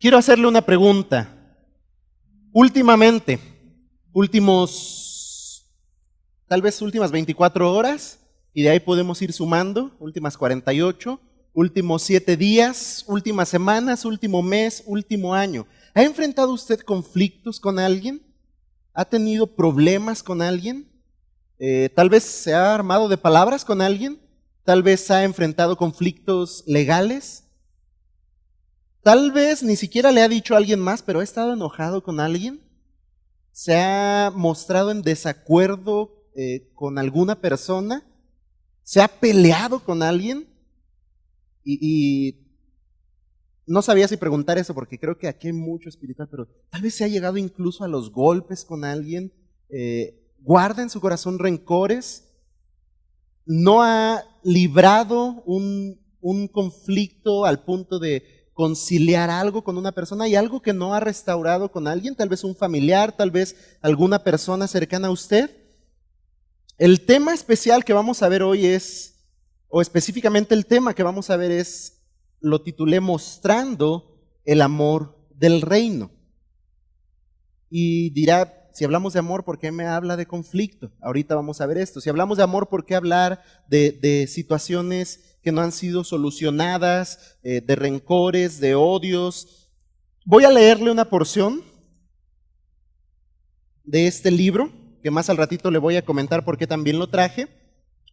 Quiero hacerle una pregunta. Últimamente, tal vez últimas 24 horas, y de ahí podemos ir sumando, últimas 48, últimos 7 días, últimas semanas, último mes, último año. ¿Ha enfrentado usted conflictos con alguien? ¿Ha tenido problemas con alguien? Tal vez se ha armado de palabras con alguien, tal vez ha enfrentado conflictos legales. Tal vez ni siquiera le ha dicho a alguien más, pero ha estado enojado con alguien. Se ha mostrado en desacuerdo con alguna persona. Se ha peleado con alguien. Y no sabía si preguntar eso porque creo que aquí hay mucho espiritual, pero tal vez se ha llegado incluso a los golpes con alguien. Guarda en su corazón rencores. No ha librado un conflicto al punto de conciliar algo con una persona y algo que no ha restaurado con alguien, tal vez un familiar, tal vez alguna persona cercana a usted. El tema especial que vamos a ver hoy es, o específicamente el tema que vamos a ver es, lo titulé Mostrando el amor del reino. Y dirá, si hablamos de amor, ¿por qué me habla de conflicto? Ahorita vamos a ver esto. Si hablamos de amor, ¿por qué hablar de situaciones que no han sido solucionadas, de rencores, de odios? Voy a leerle una porción de este libro, que más al ratito le voy a comentar por qué también lo traje.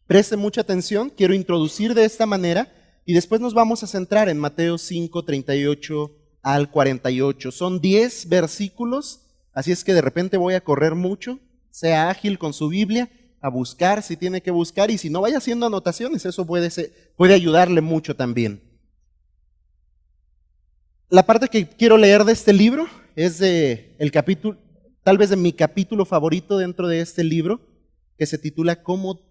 Preste mucha atención, quiero introducir de esta manera y después nos vamos a centrar en Mateo 5, 38 al 48. Son 10 versículos, así es que de repente voy a correr mucho. Sea ágil con su Biblia, a buscar si tiene que buscar, y si no, vaya haciendo anotaciones, eso puede ayudarle mucho también. La parte que quiero leer de este libro es de el capítulo, tal vez de mi capítulo favorito dentro de este libro, que se titula Cómo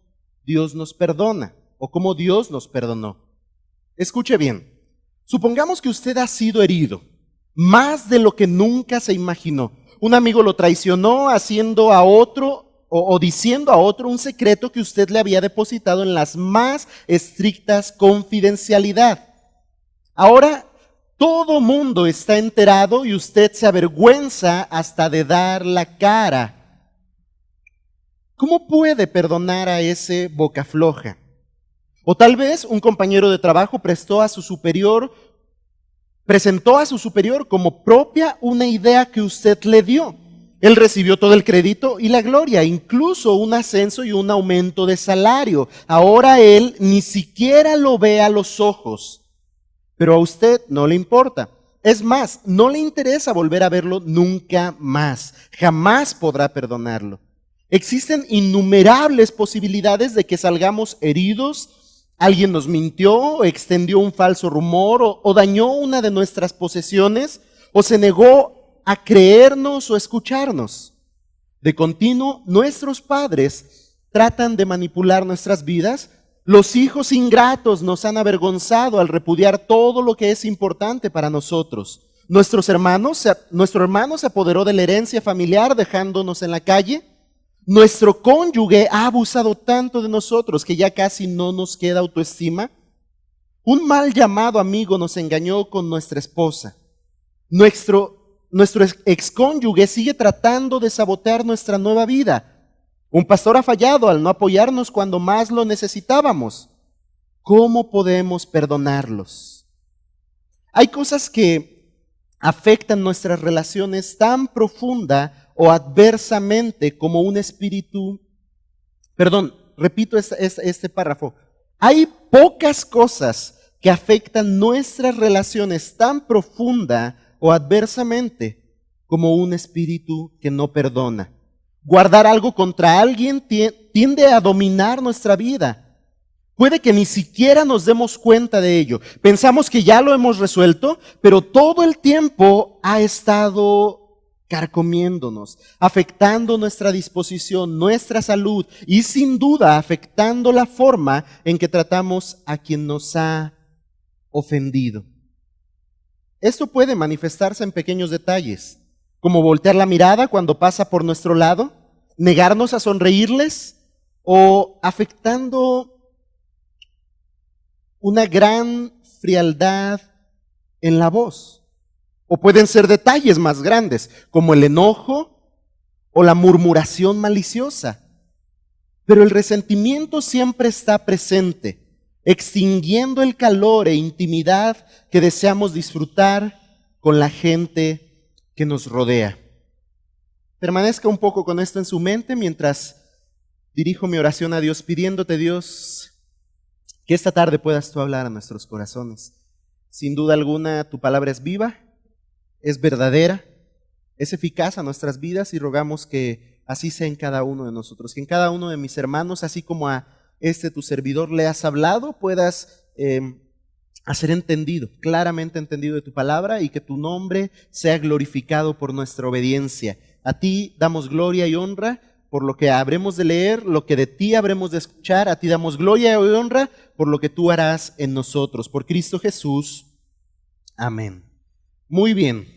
Dios nos perdona, o Cómo Dios nos perdonó. Escuche bien, supongamos que usted ha sido herido, más de lo que nunca se imaginó. Un amigo lo traicionó haciendo a otro o diciendo a otro un secreto que usted le había depositado en las más estrictas confidencialidad. Ahora todo mundo está enterado y usted se avergüenza hasta de dar la cara. ¿Cómo puede perdonar a ese boca floja? O tal vez un compañero de trabajo presentó a su superior como propia una idea que usted le dio. Él recibió todo el crédito y la gloria, incluso un ascenso y un aumento de salario. Ahora él ni siquiera lo ve a los ojos, pero a usted no le importa. Es más, no le interesa volver a verlo nunca más. Jamás podrá perdonarlo. Existen innumerables posibilidades de que salgamos heridos. Alguien nos mintió, extendió un falso rumor o dañó una de nuestras posesiones o se negó a creernos o escucharnos. De continuo, nuestros padres tratan de manipular nuestras vidas. Los hijos ingratos nos han avergonzado al repudiar todo lo que es importante para nosotros. Nuestro hermano se apoderó de la herencia familiar dejándonos en la calle. Nuestro cónyuge ha abusado tanto de nosotros que ya casi no nos queda autoestima. Un mal llamado amigo nos engañó con nuestra esposa. Nuestro excónyuge sigue tratando de sabotear nuestra nueva vida. Un pastor ha fallado al no apoyarnos cuando más lo necesitábamos. ¿Cómo podemos perdonarlos? Hay cosas que afectan nuestras relaciones tan profunda o adversamente como un espíritu. Repito este párrafo. Hay pocas cosas que afectan nuestras relaciones tan profunda o adversamente como un espíritu que no perdona. Guardar algo contra alguien tiende a dominar nuestra vida. Puede que ni siquiera nos demos cuenta de ello. Pensamos que ya lo hemos resuelto, pero todo el tiempo ha estado carcomiéndonos, afectando nuestra disposición, nuestra salud y sin duda afectando la forma en que tratamos a quien nos ha ofendido. Esto puede manifestarse en pequeños detalles, como voltear la mirada cuando pasa por nuestro lado, negarnos a sonreírles o afectando una gran frialdad en la voz O pueden ser detalles más grandes, como el enojo o la murmuración maliciosa. Pero el resentimiento siempre está presente, extinguiendo el calor e intimidad que deseamos disfrutar con la gente que nos rodea. Permanezca un poco con esto en su mente mientras dirijo mi oración a Dios, pidiéndote, Dios, que esta tarde puedas tú hablar a nuestros corazones. Sin duda alguna, tu palabra es viva, es verdadera, es eficaz a nuestras vidas y rogamos que así sea en cada uno de nosotros, que en cada uno de mis hermanos, así como a tu servidor le has hablado, puedas hacer entendido, claramente entendido de tu palabra y que tu nombre sea glorificado por nuestra obediencia. A ti damos gloria y honra por lo que habremos de leer, lo que de ti habremos de escuchar. A ti damos gloria y honra por lo que tú harás en nosotros. Por Cristo Jesús. Amén. Muy bien.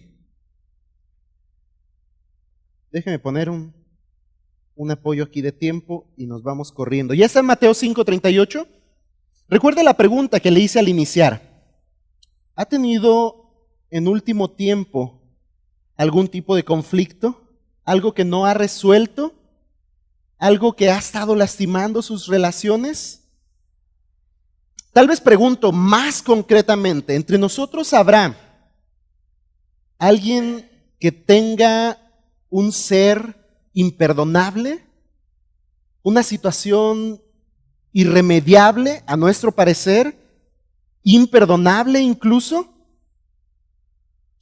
Déjeme poner un apoyo aquí de tiempo y nos vamos corriendo. ¿Ya está en Mateo 5:38? Recuerda la pregunta que le hice al iniciar. ¿Ha tenido en último tiempo algún tipo de conflicto? ¿Algo que no ha resuelto? ¿Algo que ha estado lastimando sus relaciones? Tal vez pregunto más concretamente, ¿entre nosotros habrá alguien que tenga un ser imperdonable? ¿Una situación irremediable a nuestro parecer? ¿Imperdonable incluso?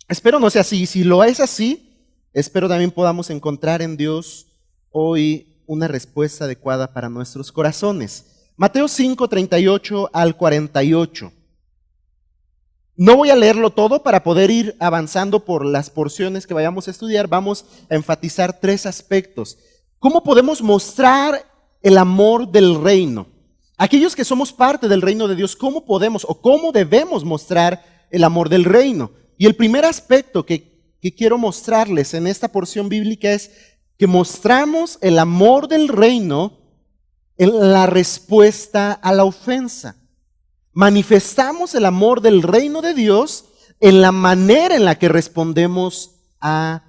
Espero no sea así. Si lo es así, espero también podamos encontrar en Dios hoy una respuesta adecuada para nuestros corazones. Mateo 5:38 al 48. No voy a leerlo todo para poder ir avanzando por las porciones que vayamos a estudiar. Vamos a enfatizar 3 aspectos. ¿Cómo podemos mostrar el amor del reino? Aquellos que somos parte del reino de Dios, ¿cómo podemos o cómo debemos mostrar el amor del reino? Y el primer aspecto que quiero mostrarles en esta porción bíblica es que mostramos el amor del reino en la respuesta a la ofensa. Manifestamos el amor del reino de Dios en la manera en la que respondemos a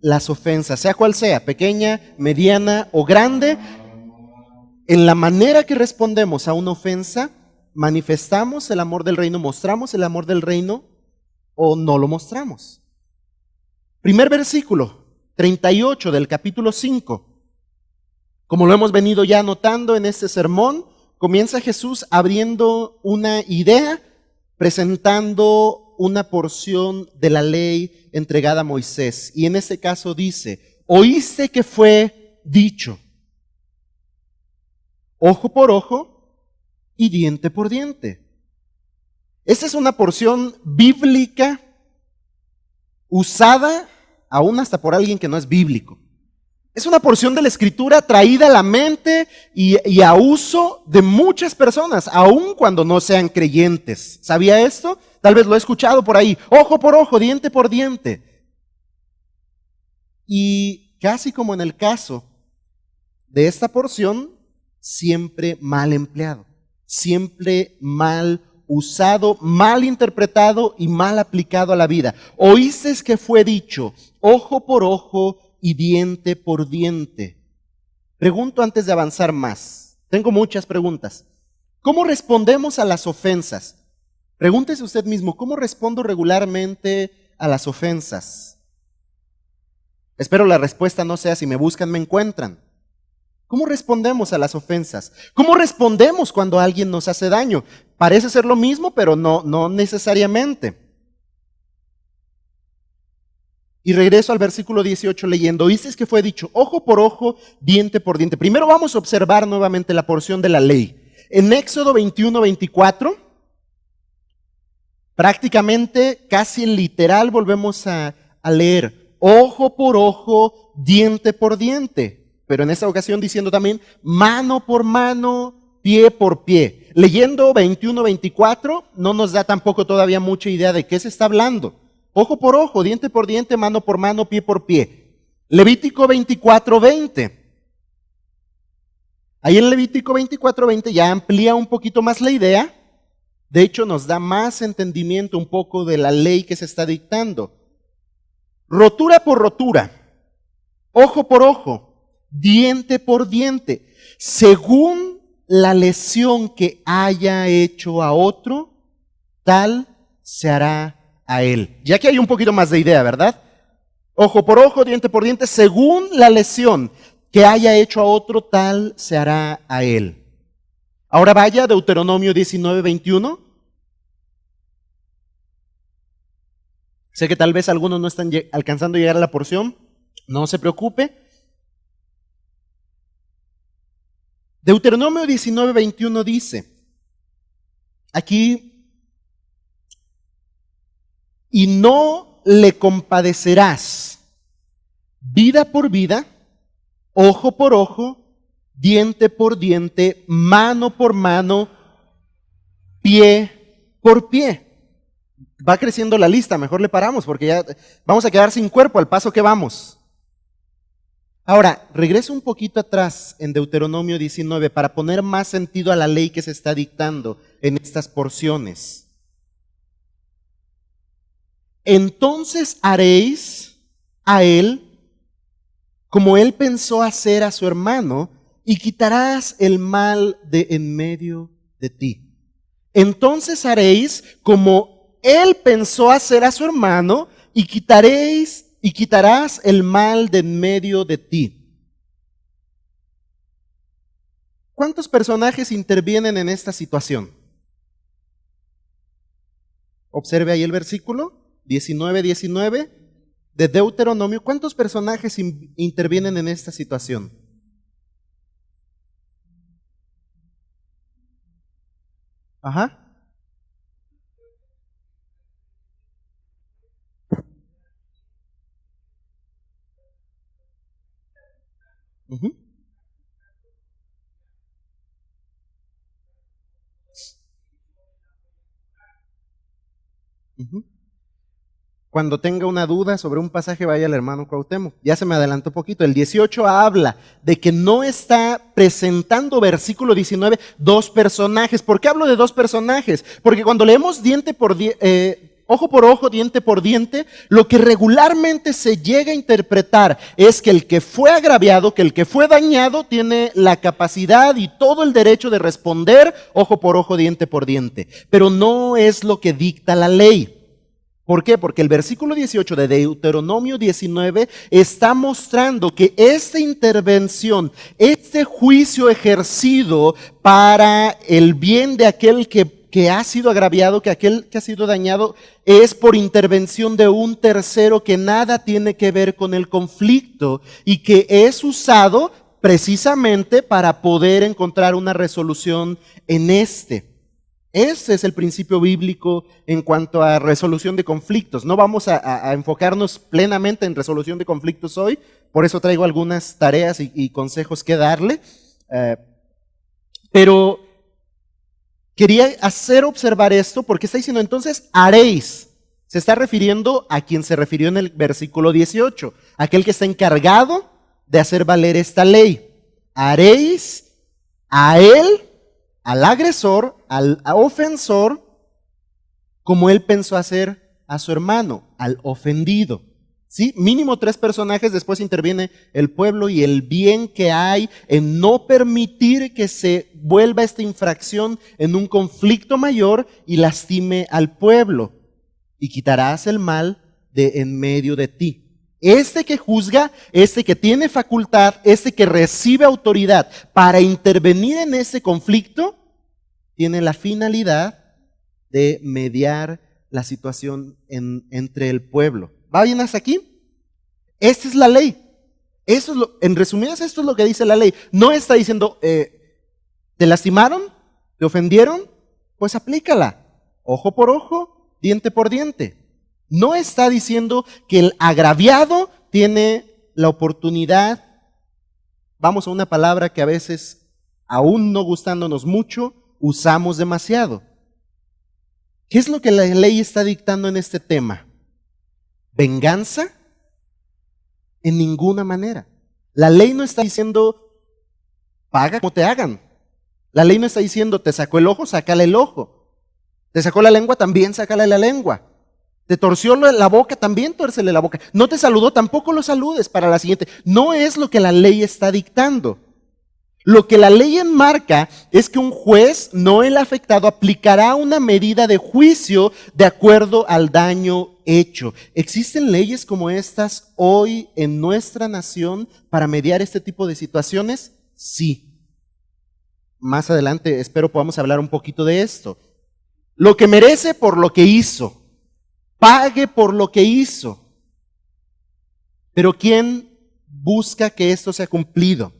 las ofensas, sea cual sea, pequeña, mediana o grande. En la manera que respondemos a una ofensa, manifestamos el amor del reino, mostramos el amor del reino o no lo mostramos. Primer versículo, 38 del capítulo 5. Como lo hemos venido ya notando en este sermón, comienza Jesús abriendo una idea, presentando una porción de la ley entregada a Moisés. Y en este caso dice, oíste que fue dicho, ojo por ojo y diente por diente. Esta es una porción bíblica usada aún hasta por alguien que no es bíblico. Es una porción de la Escritura traída a la mente y a uso de muchas personas, aun cuando no sean creyentes. ¿Sabía esto? Tal vez lo he escuchado por ahí. Ojo por ojo, diente por diente. Y casi como en el caso de esta porción, siempre mal empleado, siempre mal usado, mal interpretado y mal aplicado a la vida. Oíste que fue dicho, ojo por ojo y diente por diente. Pregunto antes de avanzar más. Tengo muchas preguntas. ¿Cómo respondemos a las ofensas? Pregúntese usted mismo, ¿cómo respondo regularmente a las ofensas? Espero la respuesta no sea si me buscan, me encuentran. ¿Cómo respondemos a las ofensas? ¿Cómo respondemos cuando alguien nos hace daño? Parece ser lo mismo, pero no necesariamente. Y regreso al versículo 18 leyendo, oíste que fue dicho, ojo por ojo, diente por diente. Primero vamos a observar nuevamente la porción de la ley. En Éxodo 21:24, prácticamente casi en literal volvemos a leer, ojo por ojo, diente por diente. Pero en esta ocasión diciendo también, mano por mano, pie por pie. Leyendo 21:24 no nos da tampoco todavía mucha idea de qué se está hablando. Ojo por ojo, diente por diente, mano por mano, pie por pie. Levítico 24:20. Ahí en Levítico 24:20 ya amplía un poquito más la idea. De hecho, nos da más entendimiento un poco de la ley que se está dictando. rotura por rotura, ojo por ojo, diente por diente, según la lesión que haya hecho a otro, tal se hará a él. Ya que hay un poquito más de idea, ¿verdad? Ojo por ojo, diente por diente, según la lesión que haya hecho a otro, tal se hará a él. Ahora vaya a Deuteronomio 19:21. Sé que tal vez algunos no están alcanzando a llegar a la porción. No se preocupe. Deuteronomio 19:21 dice, aquí, y no le compadecerás vida por vida, ojo por ojo, diente por diente, mano por mano, pie por pie. Va creciendo la lista, mejor le paramos porque ya vamos a quedar sin cuerpo al paso que vamos. Ahora, regreso un poquito atrás en Deuteronomio 19 para poner más sentido a la ley que se está dictando en estas porciones. Entonces haréis a él como él pensó hacer a su hermano y quitarás el mal de en medio de ti. Entonces haréis como él pensó hacer a su hermano y quitarás el mal de en medio de ti. ¿Cuántos personajes intervienen en esta situación? Observe ahí el versículo 19:19 de Deuteronomio. ¿Cuántos personajes intervienen en esta situación? Ajá. Uh-huh. Uh-huh. Cuando tenga una duda sobre un pasaje, vaya al hermano Cuauhtémoc. Ya se me adelantó un poquito. El 18 habla de que no está presentando, versículo 19, dos personajes. ¿Por qué hablo de dos personajes? Porque cuando leemos ojo por ojo, diente por diente, lo que regularmente se llega a interpretar es que el que fue agraviado, que el que fue dañado, tiene la capacidad y todo el derecho de responder ojo por ojo, diente por diente. Pero no es lo que dicta la ley. ¿Por qué? Porque el versículo 18 de Deuteronomio 19 está mostrando que esta intervención, este juicio ejercido para el bien de aquel que ha sido agraviado, que aquel que ha sido dañado, es por intervención de un tercero que nada tiene que ver con el conflicto y que es usado precisamente para poder encontrar una resolución en este. Ese es el principio bíblico en cuanto a resolución de conflictos. No vamos a enfocarnos plenamente en resolución de conflictos hoy, por eso traigo algunas tareas y consejos que darle. Pero quería hacer observar esto porque está diciendo entonces haréis. Se está refiriendo a quien se refirió en el versículo 18, aquel que está encargado de hacer valer esta ley. Haréis a él, al agresor, al ofensor, como él pensó hacer a su hermano, al ofendido. ¿Sí? Mínimo 3 personajes, después interviene el pueblo y el bien que hay en no permitir que se vuelva esta infracción en un conflicto mayor y lastime al pueblo. Y quitarás el mal de en medio de ti. Este que juzga, este que tiene facultad, este que recibe autoridad para intervenir en ese conflicto, tiene la finalidad de mediar la situación entre el pueblo. ¿Va bien hasta aquí? Esta es la ley. En resumidas, esto es lo que dice la ley. No está diciendo, ¿te lastimaron? ¿Te ofendieron? Pues aplícala. Ojo por ojo, diente por diente. No está diciendo que el agraviado tiene la oportunidad, vamos a una palabra que a veces, aún no gustándonos mucho, usamos demasiado. ¿Qué es lo que la ley está dictando en este tema? ¿Venganza? En ninguna manera. La ley no está diciendo, paga como te hagan. La ley no está diciendo, te sacó el ojo, sácale el ojo. Te sacó la lengua, también sácale la lengua. Te torció la boca, también tuércele la boca. No te saludó, tampoco lo saludes para la siguiente. No es lo que la ley está dictando. Lo que la ley enmarca es que un juez, no el afectado, aplicará una medida de juicio de acuerdo al daño hecho. ¿Existen leyes como estas hoy en nuestra nación para mediar este tipo de situaciones? Sí. Más adelante espero podamos hablar un poquito de esto. Lo que merece por lo que hizo. Pague por lo que hizo. Pero ¿quién busca que esto sea cumplido?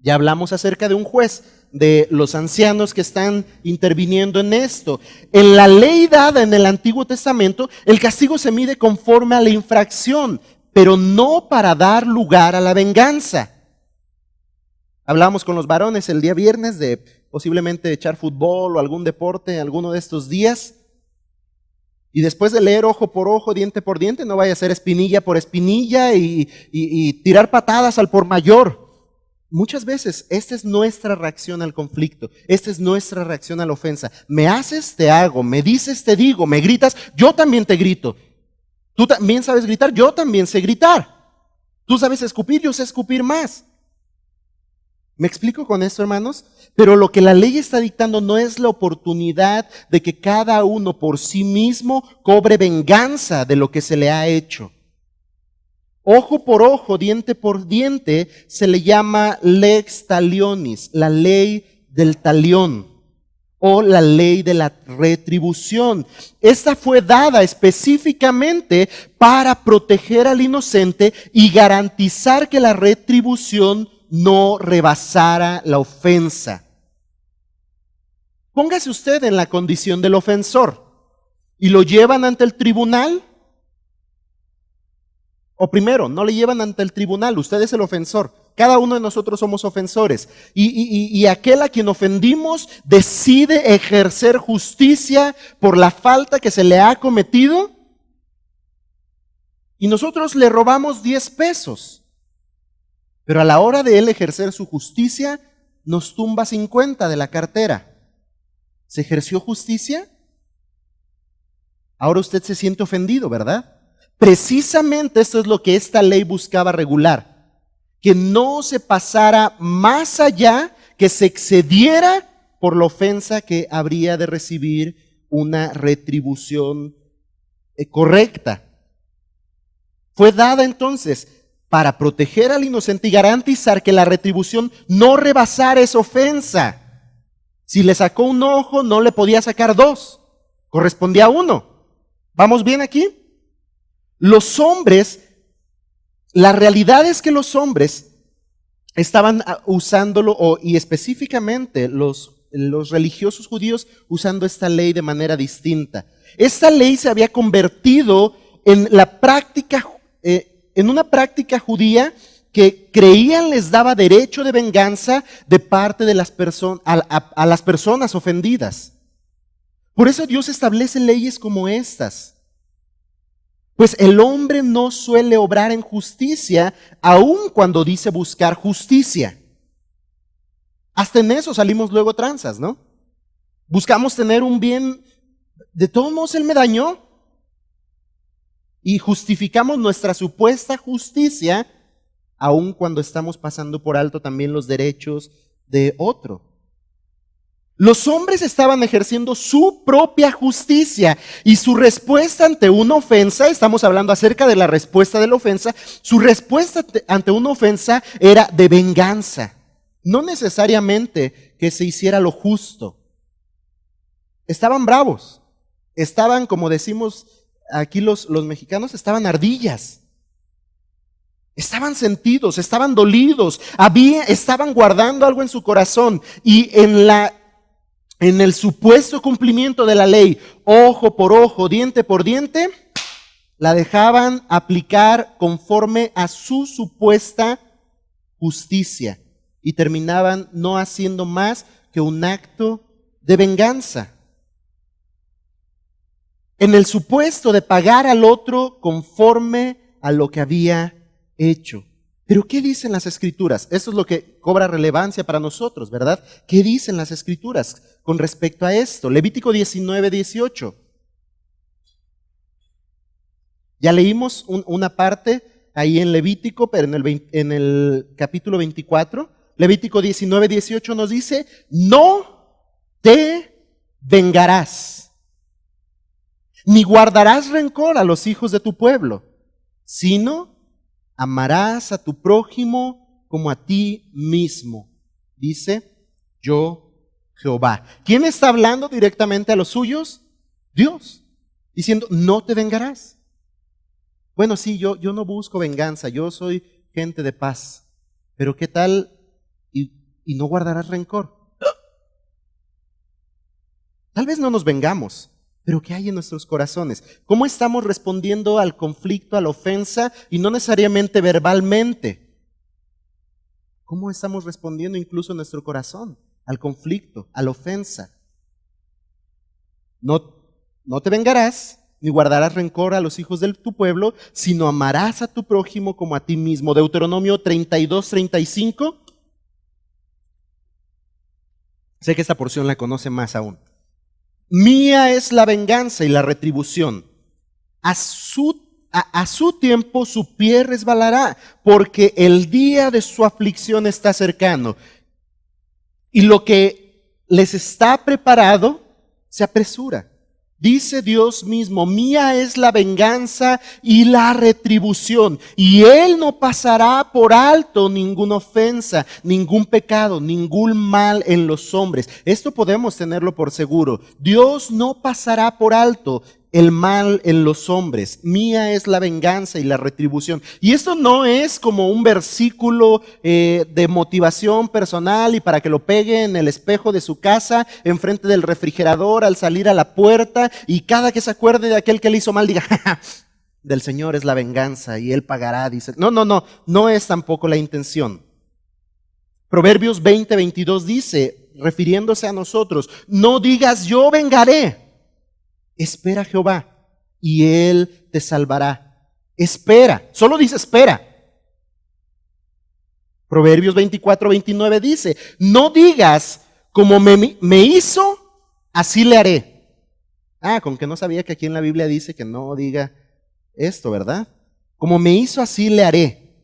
Ya hablamos acerca de un juez, de los ancianos que están interviniendo en esto. En la ley dada en el Antiguo Testamento, el castigo se mide conforme a la infracción, pero no para dar lugar a la venganza. Hablamos con los varones el día viernes de posiblemente echar fútbol o algún deporte alguno de estos días. Y después de leer ojo por ojo, diente por diente, no vaya a ser espinilla por espinilla y tirar patadas al por mayor. Muchas veces esta es nuestra reacción al conflicto, esta es nuestra reacción a la ofensa. Me haces, te hago, me dices, te digo, me gritas, yo también te grito. Tú también sabes gritar, yo también sé gritar. Tú sabes escupir, yo sé escupir más. ¿Me explico con esto, hermanos? Pero lo que la ley está dictando no es la oportunidad de que cada uno por sí mismo cobre venganza de lo que se le ha hecho. Ojo por ojo, diente por diente, se le llama lex talionis, la ley del talión o la ley de la retribución. Esta fue dada específicamente para proteger al inocente y garantizar que la retribución no rebasara la ofensa. Póngase usted en la condición del ofensor y lo llevan ante el tribunal. O primero, no le llevan ante el tribunal, usted es el ofensor. Cada uno de nosotros somos ofensores. Y aquel a quien ofendimos decide ejercer justicia por la falta que se le ha cometido. Y nosotros le robamos 10 pesos. Pero a la hora de él ejercer su justicia, nos tumba 50 de la cartera. ¿Se ejerció justicia? Ahora usted se siente ofendido, ¿verdad? Precisamente esto es lo que esta ley buscaba regular, que no se pasara más allá, que se excediera por la ofensa que habría de recibir una retribución correcta. Fue dada entonces para proteger al inocente y garantizar que la retribución no rebasara esa ofensa. Si le sacó un ojo, no le podía sacar 2, correspondía a 1. ¿Vamos bien aquí? Los hombres, la realidad es que los hombres estaban usándolo, y específicamente los religiosos judíos usando esta ley de manera distinta. Esta ley se había convertido en la práctica, en una práctica judía que creían les daba derecho de venganza de parte de las personas, a las personas ofendidas. Por eso Dios establece leyes como estas. Pues el hombre no suele obrar en justicia, aun cuando dice buscar justicia. Hasta en eso salimos luego tranzas, ¿no? Buscamos tener un bien, de todos modos él me dañó. Y justificamos nuestra supuesta justicia, aun cuando estamos pasando por alto también los derechos de otro. Los hombres estaban ejerciendo su propia justicia y su respuesta ante una ofensa, estamos hablando acerca de la respuesta de la ofensa, su respuesta ante una ofensa era de venganza. No necesariamente que se hiciera lo justo. Estaban bravos, estaban, como decimos aquí los mexicanos, estaban ardillas. Estaban sentidos, estaban dolidos, estaban guardando algo en su corazón y en el supuesto cumplimiento de la ley, ojo por ojo, diente por diente, la dejaban aplicar conforme a su supuesta justicia y terminaban no haciendo más que un acto de venganza. En el supuesto de pagar al otro conforme a lo que había hecho. Pero ¿qué dicen las Escrituras? Eso es lo que cobra relevancia para nosotros, ¿verdad? ¿Qué dicen las Escrituras con respecto a esto? Levítico 19:18. Ya leímos una parte ahí en Levítico, pero en el capítulo 24, Levítico 19, 18 nos dice, no te vengarás, ni guardarás rencor a los hijos de tu pueblo, sino amarás a tu prójimo como a ti mismo, dice yo Jehová. ¿Quién está hablando directamente a los suyos? Dios, diciendo, no te vengarás. Bueno, sí, yo no busco venganza, yo soy gente de paz, pero ¿qué tal y no guardarás rencor? Tal vez no nos vengamos, pero ¿qué hay en nuestros corazones? ¿Cómo estamos respondiendo al conflicto, a la ofensa, y no necesariamente verbalmente? ¿Cómo estamos respondiendo incluso en nuestro corazón al conflicto, a la ofensa? No te vengarás, ni guardarás rencor a los hijos de tu pueblo, sino amarás a tu prójimo como a ti mismo. Deuteronomio 32, 35. Sé que esta porción la conoce más aún. Mía es la venganza y la retribución. A su tiempo su pie resbalará, porque el día de su aflicción está cercano. Y lo que les está preparado se apresura. Dice Dios mismo, mía es la venganza y la retribución, y Él no pasará por alto ninguna ofensa, ningún pecado, ningún mal en los hombres. Esto podemos tenerlo por seguro. Dios no pasará por alto el mal en los hombres. Mía es la venganza y la retribución. Y esto no es como un versículo de motivación personal y para que lo pegue en el espejo de su casa, enfrente del refrigerador, al salir a la puerta, y cada que se acuerde de aquel que le hizo mal diga, ja, ja, del Señor es la venganza y Él pagará, dice. No es tampoco la intención. Proverbios 20, 22 dice, refiriéndose a nosotros, no digas yo vengaré. Espera a Jehová y Él te salvará. Espera, solo dice espera. Proverbios 24, 29 dice, no digas como me hizo, así le haré. Con que no sabía que aquí en la Biblia dice que no diga esto, ¿verdad? Como me hizo, así le haré.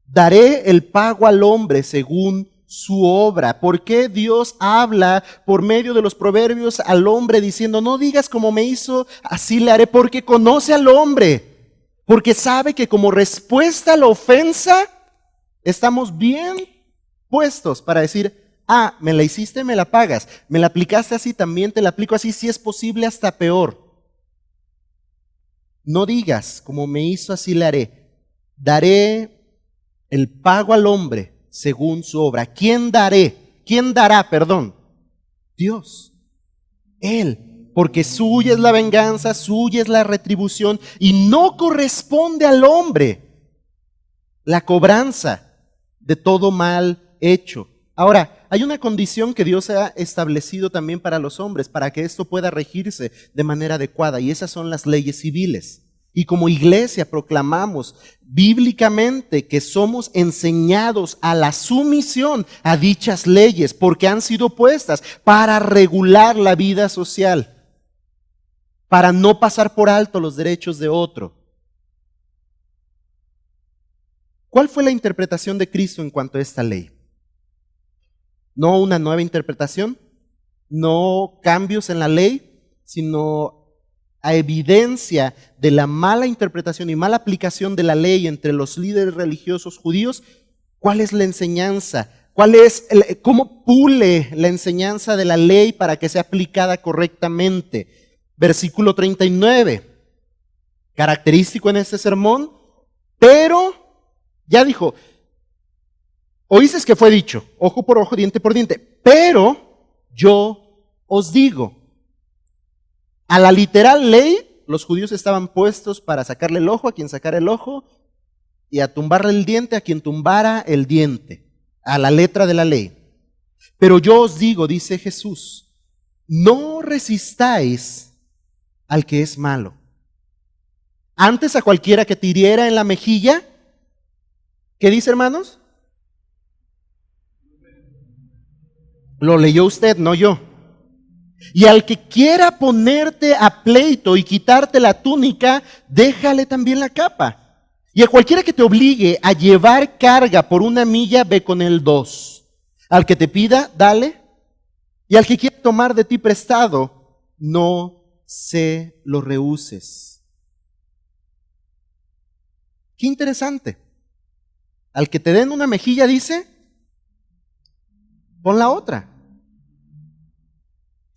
Daré el pago al hombre según su obra. ¿Por qué Dios habla por medio de los proverbios al hombre diciendo, no digas como me hizo, así le haré? Porque conoce al hombre, porque sabe que como respuesta a la ofensa, estamos bien puestos para decir, me la hiciste, me la pagas, me la aplicaste así, también te la aplico así, si es posible hasta peor. No digas como me hizo, así le haré. Daré el pago al hombre según su obra. ¿Quién dará, perdón? Dios. Él. Porque suya es la venganza, suya es la retribución, y no corresponde al hombre la cobranza de todo mal hecho. Ahora, hay una condición que Dios ha establecido también para los hombres, para que esto pueda regirse de manera adecuada, y esas son las leyes civiles. Y como iglesia proclamamos bíblicamente que somos enseñados a la sumisión a dichas leyes porque han sido puestas para regular la vida social, para no pasar por alto los derechos de otro. ¿Cuál fue la interpretación de Cristo en cuanto a esta ley? No una nueva interpretación, no cambios en la ley, sino a evidencia de la mala interpretación y mala aplicación de la ley entre los líderes religiosos judíos. ¿Cuál es la enseñanza? ¿Cómo pule la enseñanza de la ley para que sea aplicada correctamente? Versículo 39, característico en este sermón, pero, ya dijo, oísteis que fue dicho, ojo por ojo, diente por diente, pero yo os digo. A la literal ley, los judíos estaban puestos para sacarle el ojo a quien sacara el ojo y a tumbarle el diente a quien tumbara el diente, a la letra de la ley. Pero yo os digo, dice Jesús, no resistáis al que es malo. Antes a cualquiera que te hiriera en la mejilla, ¿qué dice, hermanos? Lo leyó usted, no yo. Y al que quiera ponerte a pleito y quitarte la túnica, déjale también la capa. Y a cualquiera que te obligue a llevar carga por 1 milla, ve con él 2. Al que te pida, dale. Y al que quiera tomar de ti prestado, no se lo rehuses. Qué interesante. Al que te den 1 mejilla, dice, pon la otra.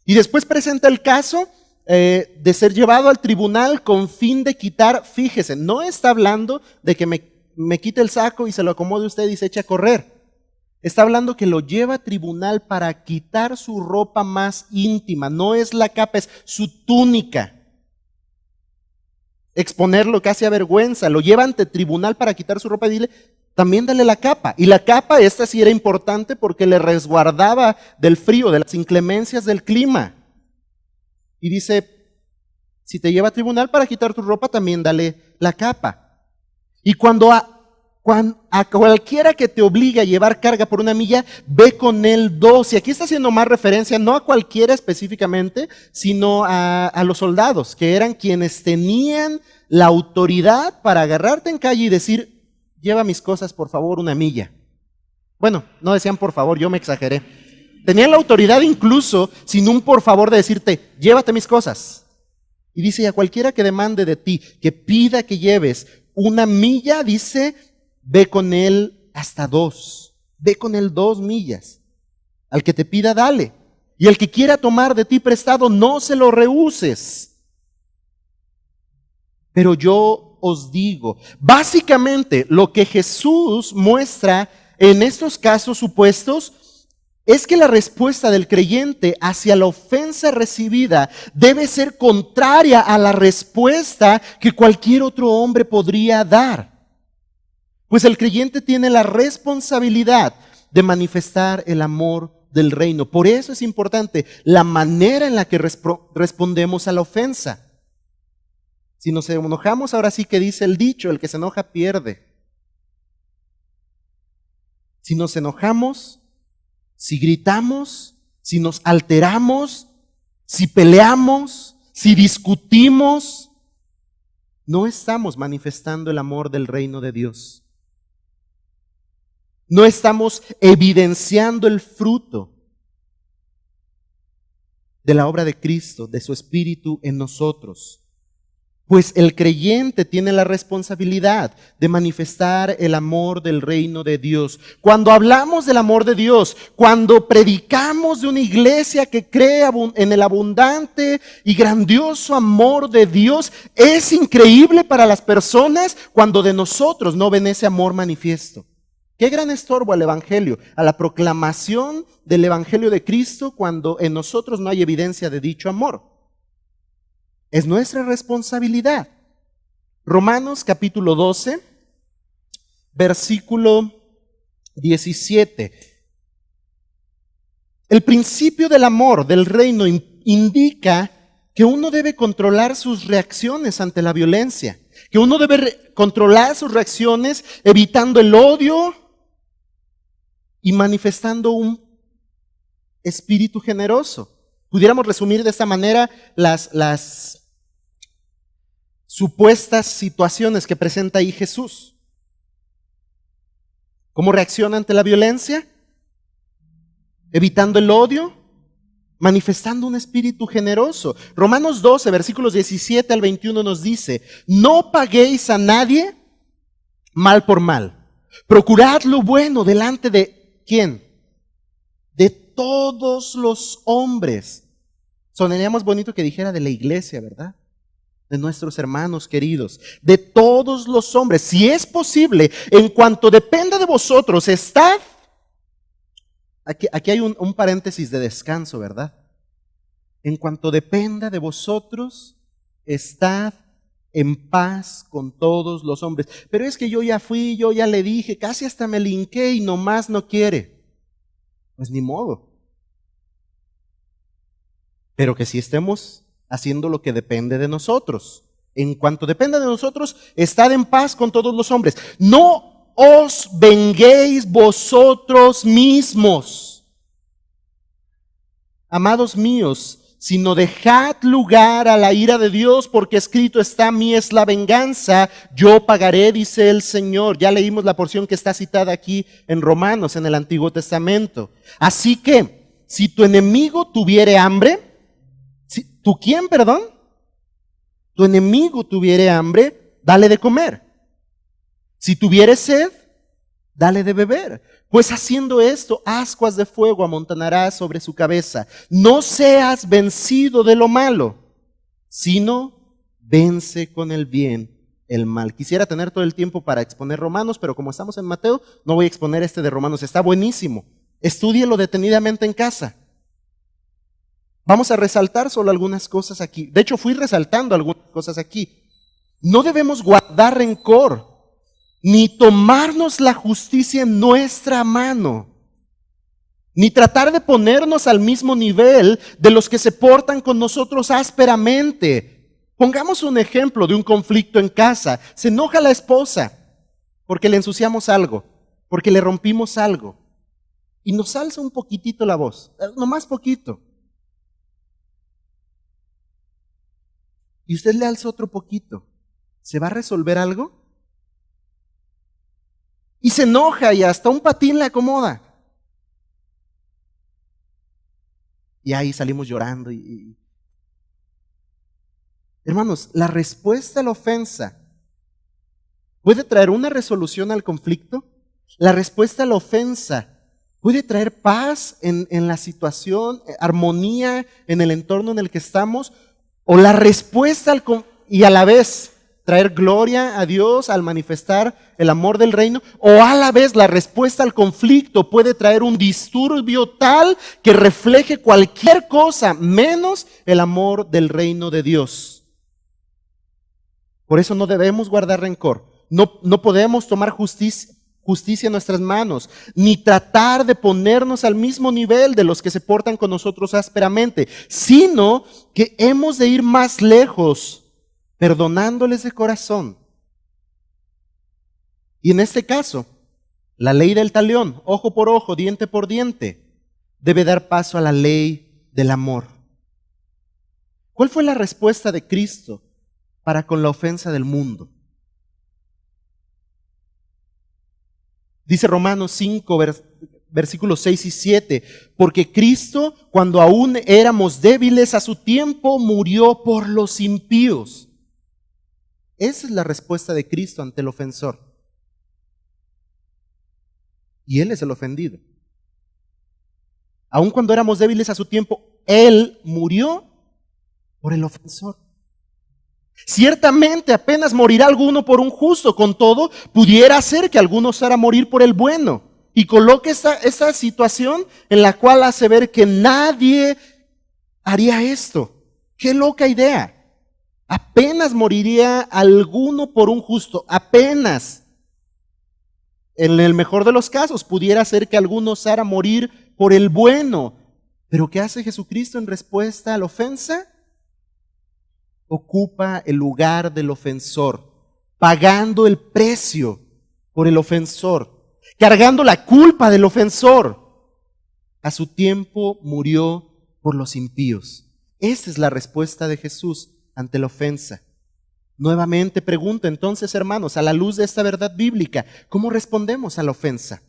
Y después presenta el caso de ser llevado al tribunal con fin de quitar, fíjese, no está hablando de que me quite el saco y se lo acomode usted y se eche a correr. Está hablando que lo lleva a tribunal para quitar su ropa más íntima. No es la capa, es su túnica. Exponerlo casi a vergüenza. Lo lleva ante tribunal para quitar su ropa y dile, también dale la capa. Y la capa, esta sí era importante porque le resguardaba del frío, de las inclemencias del clima. Y dice, si te lleva a tribunal para quitar tu ropa, también dale la capa. Y cuando a cualquiera que te obligue a llevar carga por 1 milla, ve con él 2. Y aquí está haciendo más referencia, no a cualquiera específicamente, sino a los soldados, que eran quienes tenían la autoridad para agarrarte en calle y decir, lleva mis cosas por favor 1 milla. Bueno, no decían por favor, yo me exageré. Tenían la autoridad incluso, sin un por favor, de decirte, llévate mis cosas. Y dice, y a cualquiera que demande de ti, que pida que lleves 1 milla, dice, ve con él hasta 2. Ve con él 2 millas. Al que te pida, dale. Y el que quiera tomar de ti prestado, no se lo rehuses. Pero yo os digo, básicamente lo que Jesús muestra en estos casos supuestos es que la respuesta del creyente hacia la ofensa recibida debe ser contraria a la respuesta que cualquier otro hombre podría dar. Pues el creyente tiene la responsabilidad de manifestar el amor del reino. Por eso es importante la manera en la que respondemos a la ofensa. Si nos enojamos, ahora sí que dice el dicho, el que se enoja pierde. Si nos enojamos, si gritamos, si nos alteramos, si peleamos, si discutimos, no estamos manifestando el amor del reino de Dios. No estamos evidenciando el fruto de la obra de Cristo, de su Espíritu en nosotros. Pues el creyente tiene la responsabilidad de manifestar el amor del reino de Dios. Cuando hablamos del amor de Dios, cuando predicamos de una iglesia que cree en el abundante y grandioso amor de Dios, es increíble para las personas cuando de nosotros no ven ese amor manifiesto. Qué gran estorbo al Evangelio, a la proclamación del Evangelio de Cristo cuando en nosotros no hay evidencia de dicho amor. Es nuestra responsabilidad. Romanos capítulo 12, versículo 17. El principio del amor del reino indica que uno debe controlar sus reacciones ante la violencia, que uno debe controlar sus reacciones evitando el odio y manifestando un espíritu generoso. Pudiéramos resumir de esta manera las supuestas situaciones que presenta ahí Jesús. ¿Cómo reacciona ante la violencia? Evitando el odio, manifestando un espíritu generoso. Romanos 12, versículos 17 al 21 nos dice, no paguéis a nadie mal por mal. Procurad lo bueno delante de ¿quién? De todos los hombres. Sonaría más bonito que dijera de la iglesia, ¿verdad? De nuestros hermanos queridos, de todos los hombres. Si es posible, en cuanto dependa de vosotros, estad. Aquí hay un paréntesis de descanso, ¿verdad? En cuanto dependa de vosotros, estad en paz con todos los hombres. Pero es que yo ya fui, yo ya le dije, casi hasta me linqué y nomás no quiere. Pues ni modo. Pero que si estemos haciendo lo que depende de nosotros. En cuanto dependa de nosotros, estad en paz con todos los hombres. No os venguéis vosotros mismos. Amados míos, sino dejad lugar a la ira de Dios, porque escrito está: mí es la venganza, yo pagaré, dice el Señor. Ya leímos la porción que está citada aquí en Romanos, en el Antiguo Testamento. Así que, si tu enemigo tuviere hambre, ¿tu quién, perdón? Tu enemigo tuviere hambre, dale de comer. Si tuviere sed, dale de beber. Pues haciendo esto, ascuas de fuego amontonarás sobre su cabeza. No seas vencido de lo malo, sino vence con el bien el mal. Quisiera tener todo el tiempo para exponer Romanos, pero como estamos en Mateo, no voy a exponer este de Romanos. Está buenísimo. Estúdielo detenidamente en casa. Vamos a resaltar solo algunas cosas aquí. De hecho, fui resaltando algunas cosas aquí. No debemos guardar rencor, ni tomarnos la justicia en nuestra mano, ni tratar de ponernos al mismo nivel de los que se portan con nosotros ásperamente. Pongamos un ejemplo de un conflicto en casa. Se enoja la esposa porque le ensuciamos algo, porque le rompimos algo, y nos alza un poquitito la voz, nomás poquito. Y usted le alza otro poquito. ¿Se va a resolver algo? Y se enoja y hasta un patín le acomoda. Y ahí salimos llorando. Hermanos, la respuesta a la ofensa puede traer una resolución al conflicto. La respuesta a la ofensa puede traer paz en la situación, armonía en el entorno en el que estamos. O la respuesta y a la vez traer gloria a Dios al manifestar el amor del reino, o a la vez la respuesta al conflicto puede traer un disturbio tal que refleje cualquier cosa menos el amor del reino de Dios. Por eso no debemos guardar rencor, no podemos tomar justicia en nuestras manos, ni tratar de ponernos al mismo nivel de los que se portan con nosotros ásperamente, sino que hemos de ir más lejos, perdonándoles de corazón. Y en este caso, la ley del talión, ojo por ojo, diente por diente, debe dar paso a la ley del amor. ¿Cuál fue la respuesta de Cristo para con la ofensa del mundo? Dice Romanos 5, versículos 6 y 7, porque Cristo, cuando aún éramos débiles a su tiempo, murió por los impíos. Esa es la respuesta de Cristo ante el ofensor. Y Él es el ofendido. Aun cuando éramos débiles a su tiempo, Él murió por el ofensor. Ciertamente apenas morirá alguno por un justo, con todo pudiera ser que alguno osara morir por el bueno. Y coloque esta situación en la cual hace ver que nadie haría esto. ¡Qué loca idea! Apenas moriría alguno por un justo, apenas. En el mejor de los casos pudiera ser que alguno osara morir por el bueno. ¿Pero qué hace Jesucristo en respuesta a la ofensa? Ocupa el lugar del ofensor, pagando el precio por el ofensor, cargando la culpa del ofensor. A su tiempo murió por los impíos. Esa es la respuesta de Jesús ante la ofensa. Nuevamente pregunto entonces, hermanos, a la luz de esta verdad bíblica, ¿cómo respondemos a la ofensa?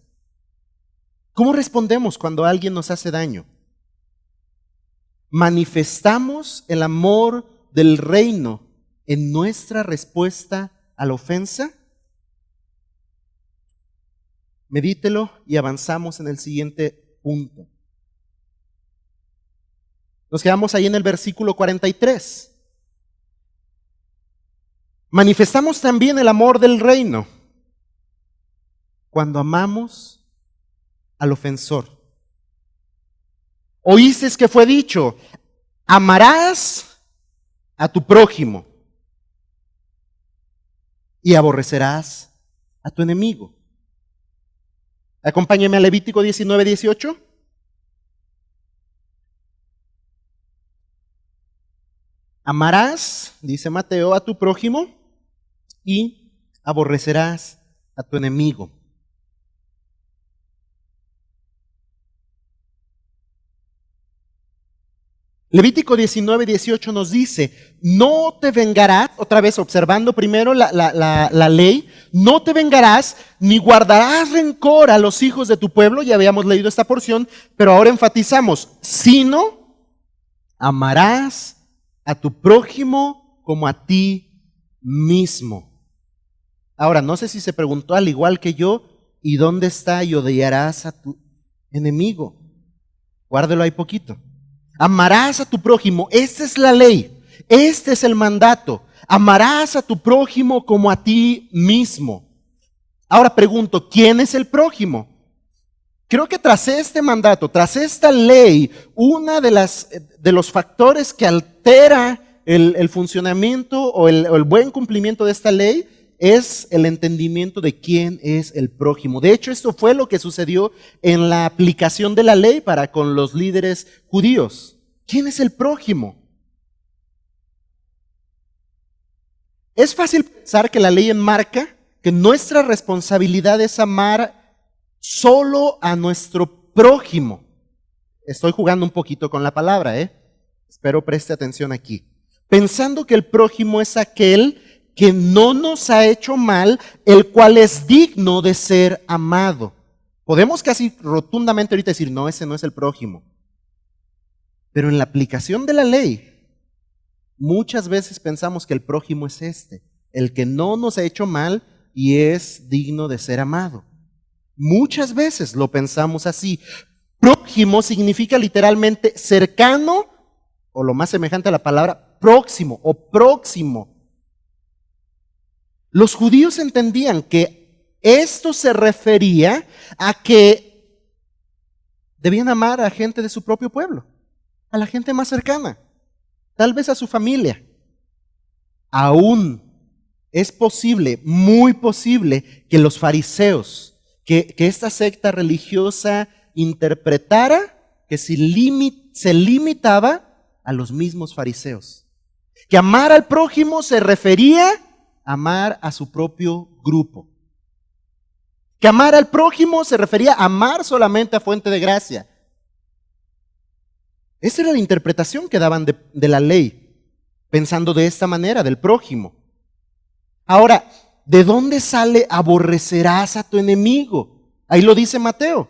¿Cómo respondemos cuando alguien nos hace daño? ¿Manifestamos el amor del reino en nuestra respuesta a la ofensa? Medítelo y avanzamos en el siguiente punto. Nos quedamos ahí en el versículo 43. Manifestamos también el amor del reino cuando amamos al ofensor. Oísteis que fue dicho: amarás a tu prójimo y aborrecerás a tu enemigo. Acompáñeme a Levítico 19:18. Amarás, dice Mateo, a tu prójimo y aborrecerás a tu enemigo. Levítico 19:18 nos dice, no te vengarás, otra vez observando primero la ley, no te vengarás ni guardarás rencor a los hijos de tu pueblo, ya habíamos leído esta porción, pero ahora enfatizamos, sino amarás a tu prójimo como a ti mismo. Ahora, no sé si se preguntó al igual que yo, ¿y dónde está y odiarás a tu enemigo? Guárdelo ahí poquito. Amarás a tu prójimo, esta es la ley, este es el mandato. Amarás a tu prójimo como a ti mismo. Ahora pregunto, ¿quién es el prójimo? Creo que tras este mandato, tras esta ley, una de los factores que altera el funcionamiento o el buen cumplimiento de esta ley es el entendimiento de quién es el prójimo. De hecho, esto fue lo que sucedió en la aplicación de la ley para con los líderes judíos. ¿Quién es el prójimo? Es fácil pensar que la ley enmarca que nuestra responsabilidad es amar solo a nuestro prójimo. Estoy jugando un poquito con la palabra, Espero preste atención aquí. Pensando que el prójimo es aquel que no nos ha hecho mal, el cual es digno de ser amado. Podemos casi rotundamente ahorita decir, no, ese no es el prójimo. Pero en la aplicación de la ley, muchas veces pensamos que el prójimo es el que no nos ha hecho mal y es digno de ser amado. Muchas veces lo pensamos así. Prójimo significa literalmente cercano, o lo más semejante a la palabra próximo o próximo. Los judíos entendían que esto se refería a que debían amar a gente de su propio pueblo, a la gente más cercana, tal vez a su familia. Aún es posible, muy posible, que los fariseos, que esta secta religiosa interpretara que se limitaba a los mismos fariseos. Que amar al prójimo se refería a amar a su propio grupo. Que amar al prójimo se refería a amar solamente a fuente de gracia. Esa era la interpretación que daban de la ley, pensando de esta manera, del prójimo. Ahora, ¿de dónde sale aborrecerás a tu enemigo? Ahí lo dice Mateo.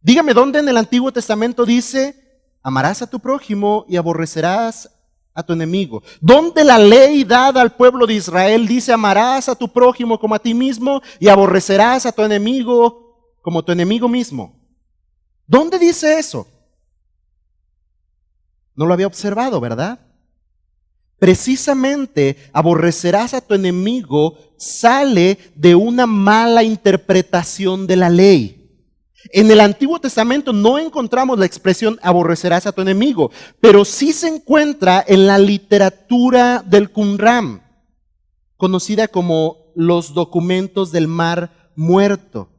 Dígame dónde en el Antiguo Testamento dice, amarás a tu prójimo y aborrecerás a tu enemigo. ¿Dónde la ley dada al pueblo de Israel dice, amarás a tu prójimo como a ti mismo y aborrecerás a tu enemigo como tu enemigo mismo? ¿Dónde dice eso? No lo había observado, ¿verdad? Precisamente aborrecerás a tu enemigo sale de una mala interpretación de la ley. En el Antiguo Testamento no encontramos la expresión aborrecerás a tu enemigo, pero sí se encuentra en la literatura del Qumran, conocida como los documentos del Mar Muerto.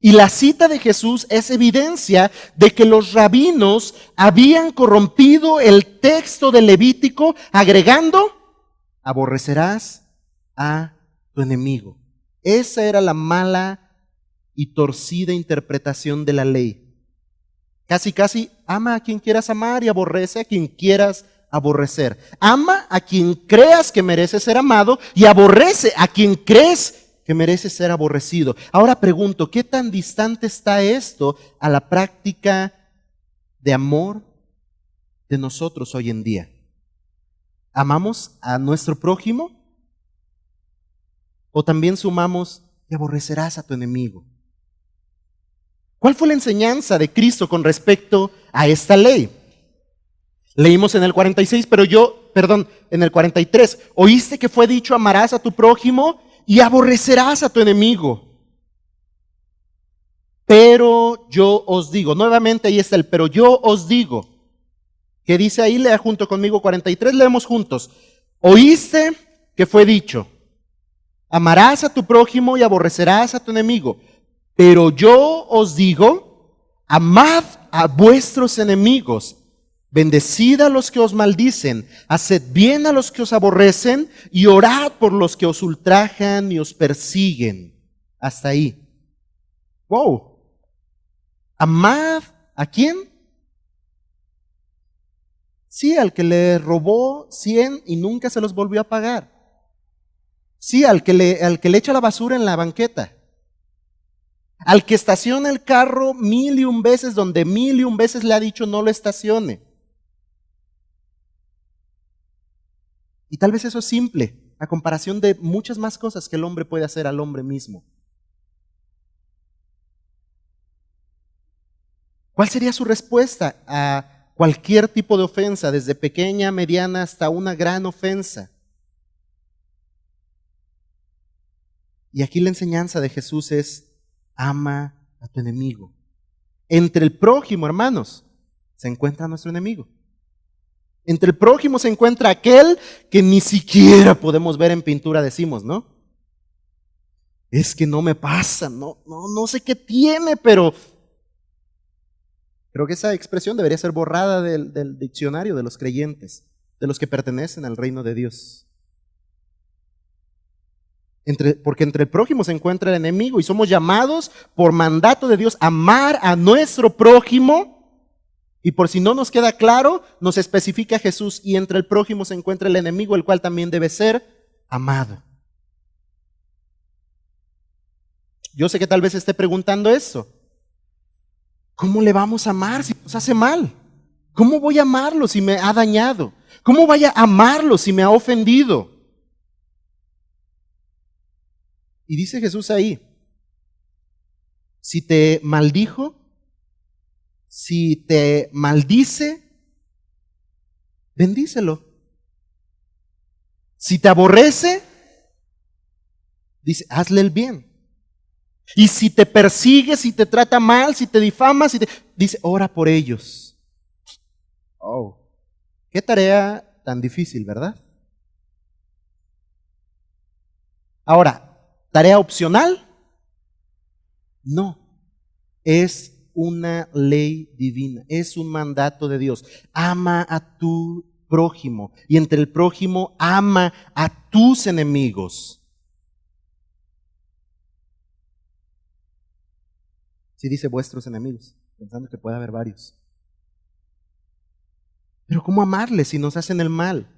Y la cita de Jesús es evidencia de que los rabinos habían corrompido el texto del Levítico agregando, aborrecerás a tu enemigo. Esa era la mala y torcida interpretación de la ley. Casi, ama a quien quieras amar y aborrece a quien quieras aborrecer. Ama a quien creas que merece ser amado y aborrece a quien crees que merece ser aborrecido. Ahora pregunto, ¿qué tan distante está esto a la práctica de amor de nosotros hoy en día? ¿Amamos a nuestro prójimo? ¿O también sumamos y aborrecerás a tu enemigo? ¿Cuál fue la enseñanza de Cristo con respecto a esta ley? Leímos en el 46, en el 43, oíste que fue dicho, amarás a tu prójimo y aborrecerás a tu enemigo. Pero yo os digo, nuevamente ahí está el pero yo os digo. ¿Qué dice ahí? Lea junto conmigo 43, leemos juntos. Oíste que fue dicho, amarás a tu prójimo y aborrecerás a tu enemigo. Pero yo os digo, amad a vuestros enemigos, bendecid a los que os maldicen, haced bien a los que os aborrecen y orad por los que os ultrajan y os persiguen. Hasta ahí. Wow. ¿Amad a quién? Sí, al que le robó 100 y nunca se los volvió a pagar. Sí, al que le echa la basura en la banqueta. Al que estaciona el carro 1001 veces donde 1001 veces le ha dicho no lo estacione. Y tal vez eso es simple, a comparación de muchas más cosas que el hombre puede hacer al hombre mismo. ¿Cuál sería su respuesta a cualquier tipo de ofensa, desde pequeña, mediana, hasta una gran ofensa? Y aquí la enseñanza de Jesús es: ama a tu enemigo. Entre el prójimo, hermanos, se encuentra nuestro enemigo. Entre el prójimo se encuentra aquel que ni siquiera podemos ver en pintura, decimos, ¿no? Es que no me pasa, no sé qué tiene, pero creo que esa expresión debería ser borrada del diccionario de los creyentes, de los que pertenecen al reino de Dios. Porque entre el prójimo se encuentra el enemigo y somos llamados por mandato de Dios a amar a nuestro prójimo. Y por si no nos queda claro, nos especifica Jesús: y entre el prójimo se encuentra el enemigo, el cual también debe ser amado. Yo sé que tal vez esté preguntando eso. ¿Cómo le vamos a amar si nos hace mal? ¿Cómo voy a amarlo si me ha dañado? ¿Cómo voy a amarlo si me ha ofendido? Y dice Jesús ahí: si te maldijo, si te maldice, bendícelo. Si te aborrece, dice, hazle el bien. Y si te persigue, si te trata mal, si te difama, dice, ora por ellos. Oh, qué tarea tan difícil, ¿verdad? Ahora, ¿tarea opcional? No, es una ley divina, es un mandato de Dios. Ama a tu prójimo, y entre el prójimo ama a tus enemigos. Sí dice vuestros enemigos, pensando que puede haber varios. Pero ¿cómo amarles si nos hacen el mal?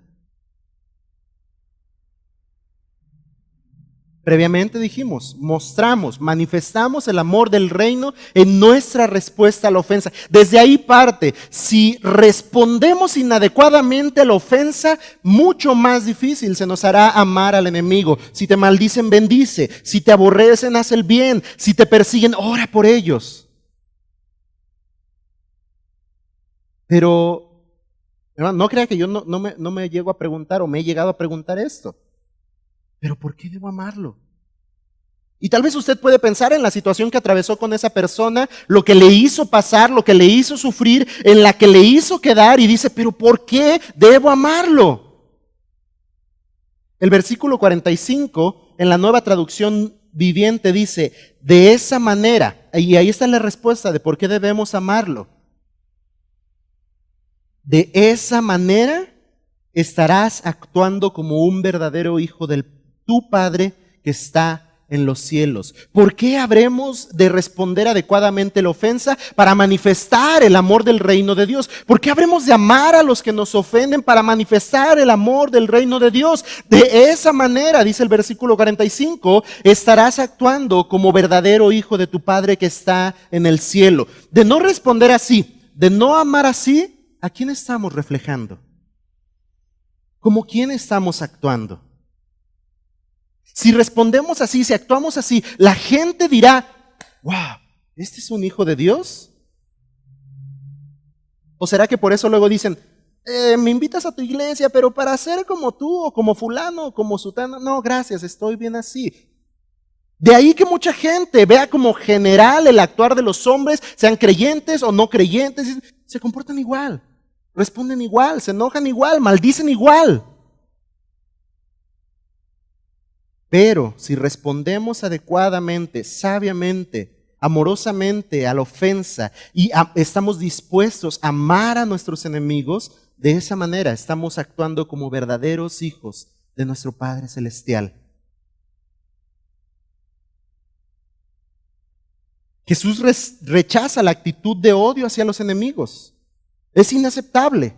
Previamente dijimos, manifestamos el amor del reino en nuestra respuesta a la ofensa. Desde ahí parte, si respondemos inadecuadamente a la ofensa, mucho más difícil se nos hará amar al enemigo. Si te maldicen, bendice. Si te aborrecen, haz el bien. Si te persiguen, ora por ellos. Pero, hermano, no crea que yo no me llego a preguntar o me he llegado a preguntar esto. ¿Pero por qué debo amarlo? Y tal vez usted puede pensar en la situación que atravesó con esa persona, lo que le hizo pasar, lo que le hizo sufrir, en la que le hizo quedar, y dice, ¿pero por qué debo amarlo? El versículo 45 en la Nueva Traducción Viviente dice, de esa manera, y ahí está la respuesta de por qué debemos amarlo. De esa manera estarás actuando como un verdadero hijo de tu Padre que está en los cielos. ¿Por qué habremos de responder adecuadamente la ofensa? Para manifestar el amor del reino de Dios. ¿Por qué habremos de amar a los que nos ofenden? Para manifestar el amor del reino de Dios. De esa manera, dice el versículo 45, estarás actuando como verdadero hijo de tu Padre que está en el cielo. De no responder así, de no amar así, ¿a quién estamos reflejando? ¿Cómo quién estamos actuando? Si respondemos así, si actuamos así, la gente dirá, wow, ¿este es un hijo de Dios? ¿O será que por eso luego dicen, me invitas a tu iglesia, pero para ser como tú, o como fulano, o como sutano? No, gracias, estoy bien así. De ahí que mucha gente vea como general el actuar de los hombres, sean creyentes o no creyentes, se comportan igual, responden igual, se enojan igual, maldicen igual. Pero si respondemos adecuadamente, sabiamente, amorosamente a la ofensa y estamos dispuestos a amar a nuestros enemigos, de esa manera estamos actuando como verdaderos hijos de nuestro Padre Celestial. Jesús rechaza la actitud de odio hacia los enemigos. Es inaceptable.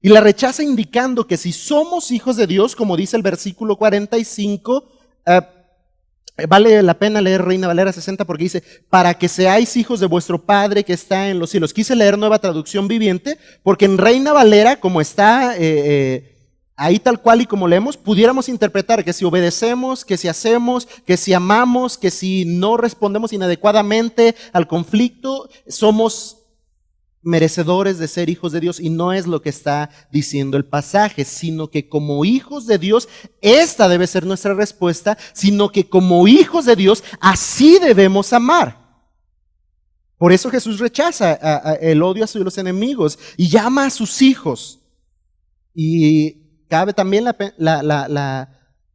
Y la rechaza indicando que si somos hijos de Dios, como dice el versículo 45, vale la pena leer Reina Valera 60 porque dice, para que seáis hijos de vuestro Padre que está en los cielos. Quise leer Nueva Traducción Viviente porque en Reina Valera, como está ahí tal cual y como leemos, pudiéramos interpretar que si obedecemos, que si hacemos, que si amamos, que si no respondemos inadecuadamente al conflicto, somos merecedores de ser hijos de Dios, y no es lo que está diciendo el pasaje, sino que como hijos de Dios, esta debe ser nuestra respuesta, sino que como hijos de Dios, así debemos amar. Por eso Jesús rechaza el odio a los enemigos y llama a sus hijos. Y cabe también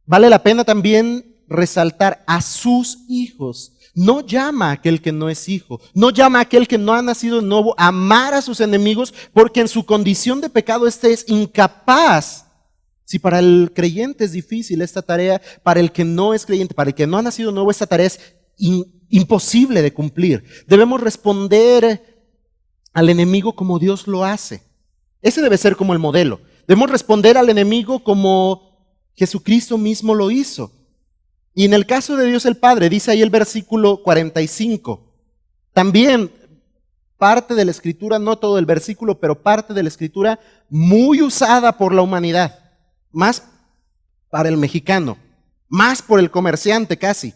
vale la pena también resaltar a sus hijos. No llama a aquel que no es hijo, no llama a aquel que no ha nacido de nuevo a amar a sus enemigos, porque en su condición de pecado este es incapaz. Si para el creyente es difícil esta tarea, para el que no es creyente, para el que no ha nacido de nuevo, esta tarea es imposible de cumplir. Debemos responder al enemigo como Dios lo hace. Ese debe ser como el modelo. Debemos responder al enemigo como Jesucristo mismo lo hizo. Y en el caso de Dios el Padre, dice ahí el versículo 45, también parte de la Escritura, no todo el versículo, pero parte de la Escritura muy usada por la humanidad, más para el mexicano, más por el comerciante casi.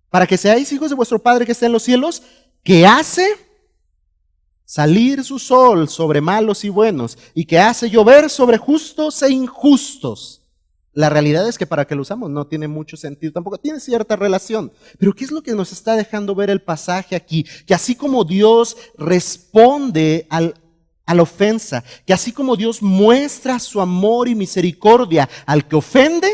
Para que seáis hijos de vuestro Padre que está en los cielos, que hace salir su sol sobre malos y buenos, y que hace llover sobre justos e injustos. La realidad es que para que lo usamos no tiene mucho sentido, tampoco tiene cierta relación. Pero ¿qué es lo que nos está dejando ver el pasaje aquí? Que así como Dios responde a la ofensa, que así como Dios muestra su amor y misericordia al que ofende,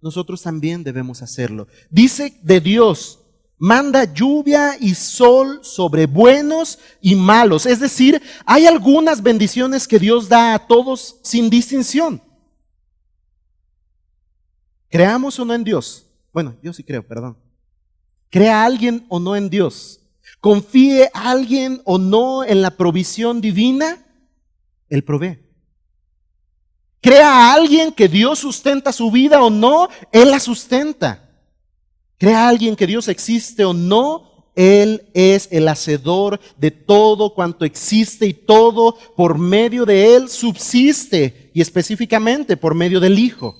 nosotros también debemos hacerlo. Dice de Dios, manda lluvia y sol sobre buenos y malos. Es decir, hay algunas bendiciones que Dios da a todos sin distinción. Creamos o no en Dios. Bueno, yo sí creo, perdón. Crea a alguien o no en Dios. Confíe a alguien o no en la provisión divina, Él provee. Crea a alguien que Dios sustenta su vida o no, Él la sustenta. Crea a alguien que Dios existe o no, Él es el hacedor de todo cuanto existe y todo por medio de Él subsiste, y específicamente por medio del Hijo.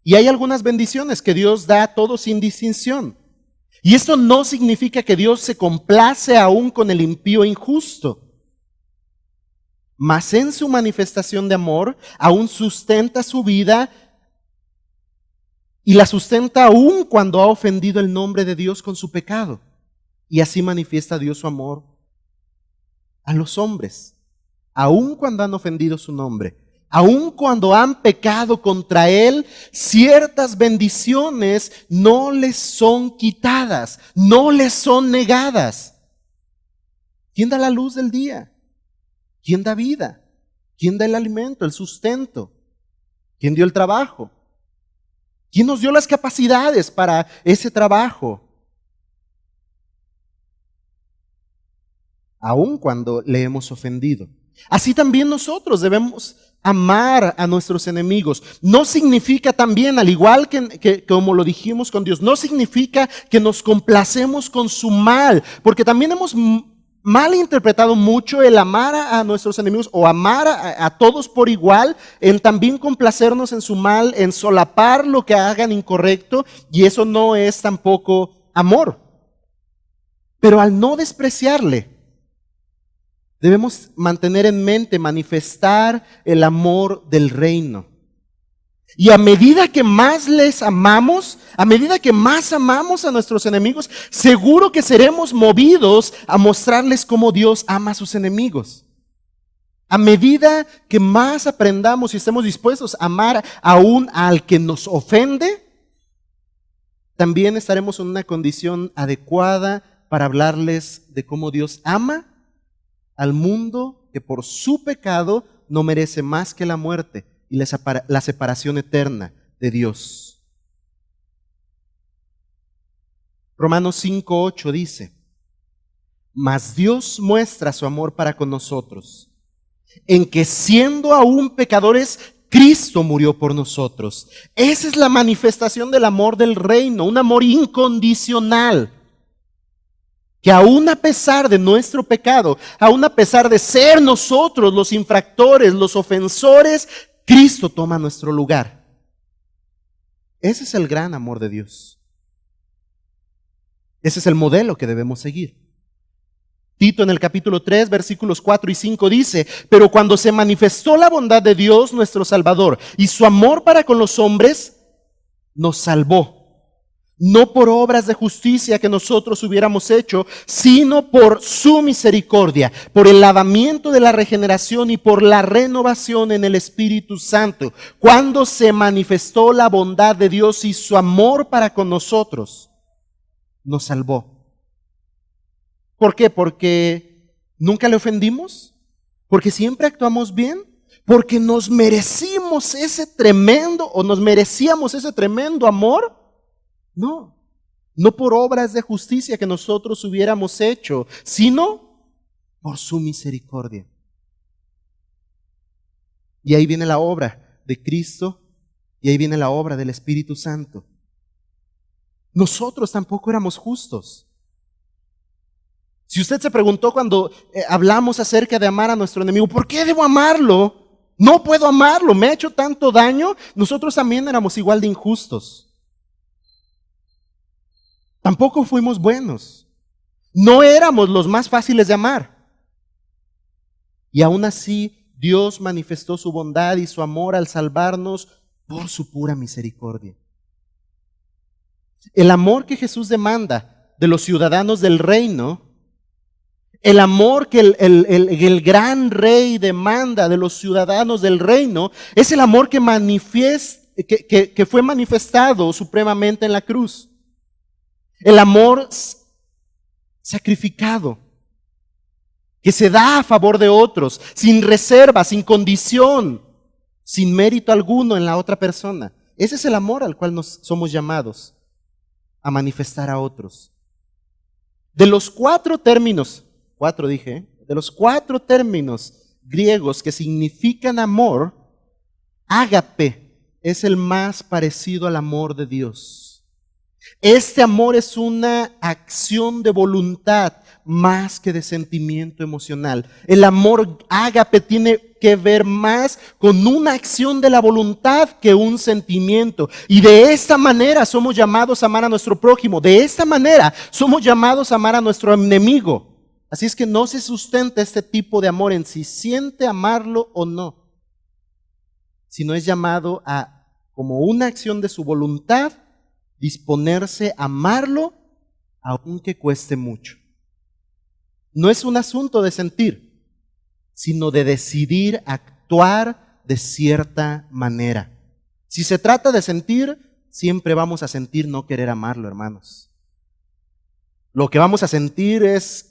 Y hay algunas bendiciones que Dios da a todos sin distinción. Y esto no significa que Dios se complace aún con el impío injusto. Mas en su manifestación de amor, aún sustenta su vida y la sustenta aún cuando ha ofendido el nombre de Dios con su pecado. Y así manifiesta Dios su amor a los hombres, aún cuando han ofendido su nombre. Aun cuando han pecado contra Él, ciertas bendiciones no les son quitadas, no les son negadas. ¿Quién da la luz del día? ¿Quién da vida? ¿Quién da el alimento, el sustento? ¿Quién dio el trabajo? ¿Quién nos dio las capacidades para ese trabajo? Aun cuando le hemos ofendido. Así también nosotros debemos amar a nuestros enemigos. No significa también, al igual que como lo dijimos con Dios, no significa que nos complacemos con su mal, porque también hemos mal interpretado mucho el amar a nuestros enemigos o amar a todos por igual, en también complacernos en su mal, en solapar lo que hagan incorrecto, y eso no es tampoco amor. Pero al no despreciarle, debemos mantener en mente, manifestar el amor del reino. Y a medida que más les amamos, a medida que más amamos a nuestros enemigos, seguro que seremos movidos a mostrarles cómo Dios ama a sus enemigos. A medida que más aprendamos y estemos dispuestos a amar aún al que nos ofende, también estaremos en una condición adecuada para hablarles de cómo Dios ama al mundo que por su pecado no merece más que la muerte y la separación eterna de Dios. Romanos 5:8 dice: Mas Dios muestra su amor para con nosotros, en que siendo aún pecadores, Cristo murió por nosotros. Esa es la manifestación del amor del reino, un amor incondicional. Que aún a pesar de nuestro pecado, aún a pesar de ser nosotros los infractores, los ofensores, Cristo toma nuestro lugar. Ese es el gran amor de Dios. Ese es el modelo que debemos seguir. Tito en el capítulo 3, versículos 4 y 5 dice: pero cuando se manifestó la bondad de Dios nuestro Salvador y su amor para con los hombres, nos salvó. No por obras de justicia que nosotros hubiéramos hecho, sino por su misericordia, por el lavamiento de la regeneración y por la renovación en el Espíritu Santo, cuando se manifestó la bondad de Dios y su amor para con nosotros, nos salvó. ¿Por qué? Porque nunca le ofendimos, porque siempre actuamos bien, porque nos merecíamos ese tremendo amor. No, no por obras de justicia que nosotros hubiéramos hecho, sino por su misericordia. Y ahí viene la obra de Cristo y ahí viene la obra del Espíritu Santo. Nosotros tampoco éramos justos. Si usted se preguntó cuando hablamos acerca de amar a nuestro enemigo, ¿por qué debo amarlo? No puedo amarlo, me ha hecho tanto daño. Nosotros también éramos igual de injustos. Tampoco fuimos buenos. No éramos los más fáciles de amar. Y aún así, Dios manifestó su bondad y su amor al salvarnos por su pura misericordia. El amor que Jesús demanda de los ciudadanos del reino, el amor que el gran rey demanda de los ciudadanos del reino, es el amor que fue manifestado supremamente en la cruz. El amor sacrificado, que se da a favor de otros, sin reserva, sin condición, sin mérito alguno en la otra persona. Ese es el amor al cual nos somos llamados a manifestar a otros. De los cuatro términos griegos que significan amor, ágape es el más parecido al amor de Dios. Este amor es una acción de voluntad más que de sentimiento emocional. El amor ágape tiene que ver más con una acción de la voluntad que un sentimiento. Y de esta manera somos llamados a amar a nuestro prójimo. De esta manera somos llamados a amar a nuestro enemigo. Así es que no se sustenta este tipo de amor en si siente amarlo o no, sino es llamado a, como una acción de su voluntad, disponerse a amarlo aunque cueste mucho. No es un asunto de sentir, sino de decidir actuar de cierta manera. Si se trata de sentir, siempre vamos a sentir no querer amarlo, hermanos. Lo que vamos a sentir es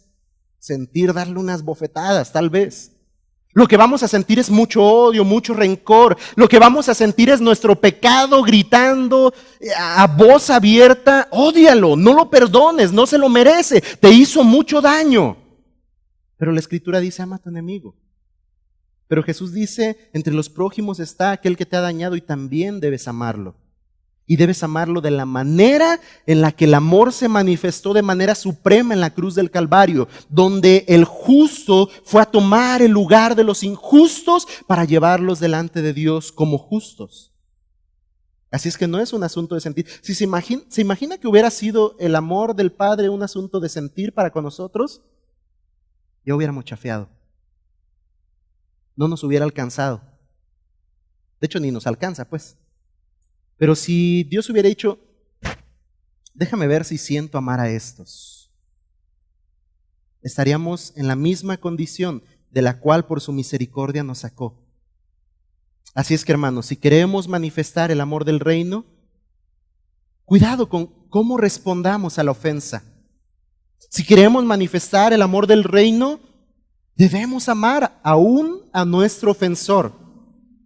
sentir darle unas bofetadas, tal vez. Lo que vamos a sentir es mucho odio, mucho rencor. Lo que vamos a sentir es nuestro pecado gritando a voz abierta: ódialo, no lo perdones, no se lo merece, te hizo mucho daño. Pero la Escritura dice: ama a tu enemigo. Pero Jesús dice: entre los prójimos está aquel que te ha dañado y también debes amarlo. Y debes amarlo de la manera en la que el amor se manifestó de manera suprema en la cruz del Calvario, donde el justo fue a tomar el lugar de los injustos para llevarlos delante de Dios como justos. Así es que no es un asunto de sentir. Si se imagina que hubiera sido el amor del Padre un asunto de sentir para con nosotros, ya hubiéramos chafeado. No nos hubiera alcanzado. De hecho, ni nos alcanza, pues. Pero si Dios hubiera dicho: déjame ver si siento amar a estos, estaríamos en la misma condición de la cual por su misericordia nos sacó. Así es que, hermanos, si queremos manifestar el amor del reino, cuidado con cómo respondamos a la ofensa. Si queremos manifestar el amor del reino, debemos amar aún a nuestro ofensor.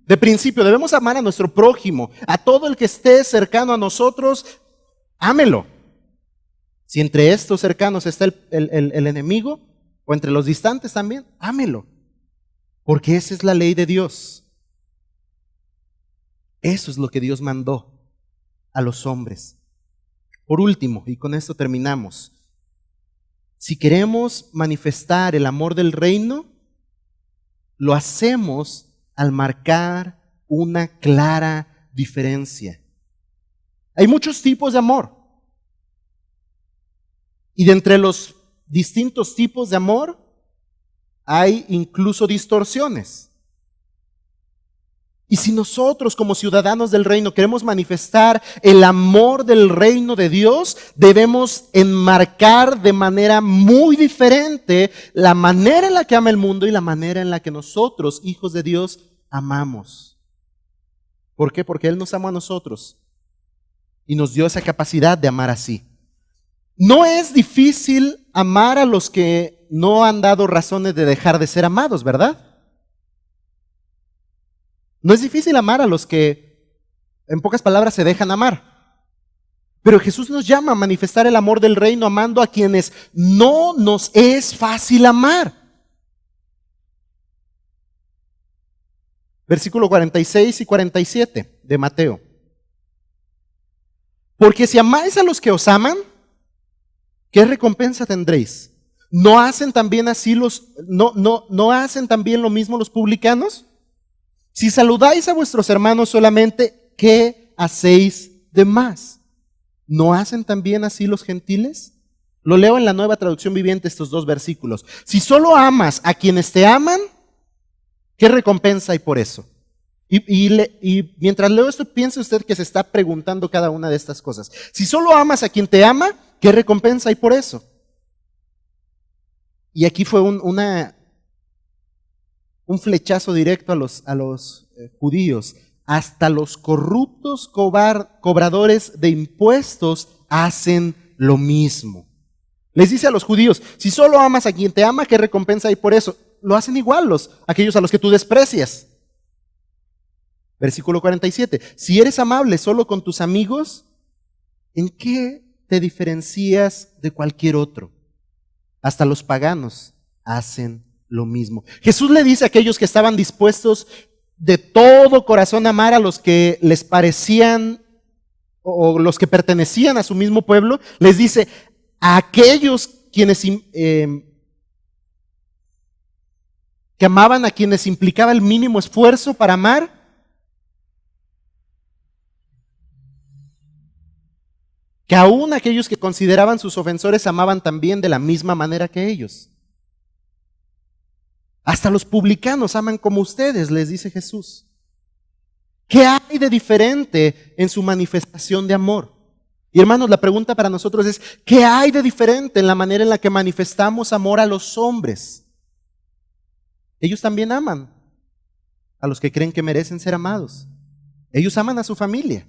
De principio, debemos amar a nuestro prójimo, a todo el que esté cercano a nosotros, ámelo. Si entre estos cercanos está el enemigo, o entre los distantes también, ámelo. Porque esa es la ley de Dios. Eso es lo que Dios mandó a los hombres. Por último, y con esto terminamos, si queremos manifestar el amor del reino, lo hacemos al marcar una clara diferencia. Hay muchos tipos de amor. Y de entre los distintos tipos de amor, hay incluso distorsiones. Y si nosotros como ciudadanos del reino queremos manifestar el amor del reino de Dios, debemos enmarcar de manera muy diferente la manera en la que ama el mundo y la manera en la que nosotros, hijos de Dios, amamos. ¿Por qué? Porque Él nos ama a nosotros y nos dio esa capacidad de amar así. No es difícil amar a los que no han dado razones de dejar de ser amados, ¿verdad? No es difícil amar a los que, en pocas palabras, se dejan amar. Pero Jesús nos llama a manifestar el amor del reino amando a quienes no nos es fácil amar. Versículo 46 y 47 de Mateo. Porque si amáis a los que os aman, ¿qué recompensa tendréis? ¿No hacen también así no hacen también lo mismo los publicanos? Si saludáis a vuestros hermanos solamente, ¿qué hacéis de más? ¿No hacen también así los gentiles? Lo leo en la Nueva Traducción Viviente estos dos versículos. Si solo amas a quienes te aman, ¿qué recompensa hay por eso? Y mientras leo esto, piense usted que se está preguntando cada una de estas cosas. Si solo amas a quien te ama, ¿qué recompensa hay por eso? Y aquí fue un flechazo directo a los judíos. Hasta los corruptos cobradores de impuestos hacen lo mismo. Les dice a los judíos, si solo amas a quien te ama, ¿qué recompensa hay por eso? Lo hacen igual aquellos a los que tú desprecias. Versículo 47. Si eres amable solo con tus amigos, ¿en qué te diferencias de cualquier otro? Hasta los paganos hacen lo mismo. Jesús le dice a aquellos que estaban dispuestos de todo corazón a amar a los que les parecían o los que pertenecían a su mismo pueblo, les dice a aquellos quienes que amaban a quienes implicaba el mínimo esfuerzo para amar, que aún aquellos que consideraban sus ofensores amaban también de la misma manera que ellos. Hasta los publicanos aman como ustedes, les dice Jesús. ¿Qué hay de diferente en su manifestación de amor? Y hermanos, la pregunta para nosotros es, ¿qué hay de diferente en la manera en la que manifestamos amor a los hombres? Ellos también aman a los que creen que merecen ser amados. Ellos aman a su familia.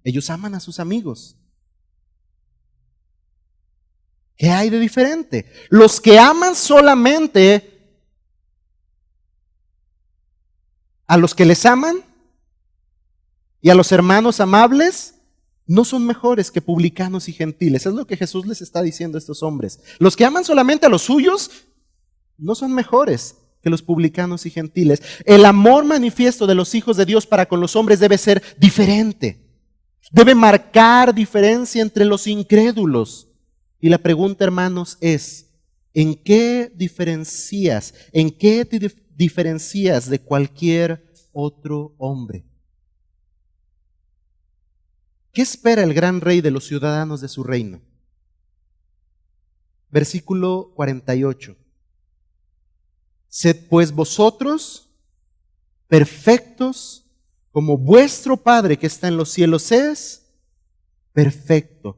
Ellos aman a sus amigos. ¿Qué hay de diferente? Los que aman solamente a los que les aman y a los hermanos amables no son mejores que publicanos y gentiles. Es lo que Jesús les está diciendo a estos hombres. Los que aman solamente a los suyos no son mejores que los publicanos y gentiles. El amor manifiesto de los hijos de Dios para con los hombres debe ser diferente. Debe marcar diferencia entre los incrédulos. Y la pregunta, hermanos, es, ¿en qué diferencias de cualquier otro hombre? ¿Qué espera el gran rey de los ciudadanos de su reino? Versículo 48. Sed pues vosotros perfectos como vuestro Padre que está en los cielos es perfecto.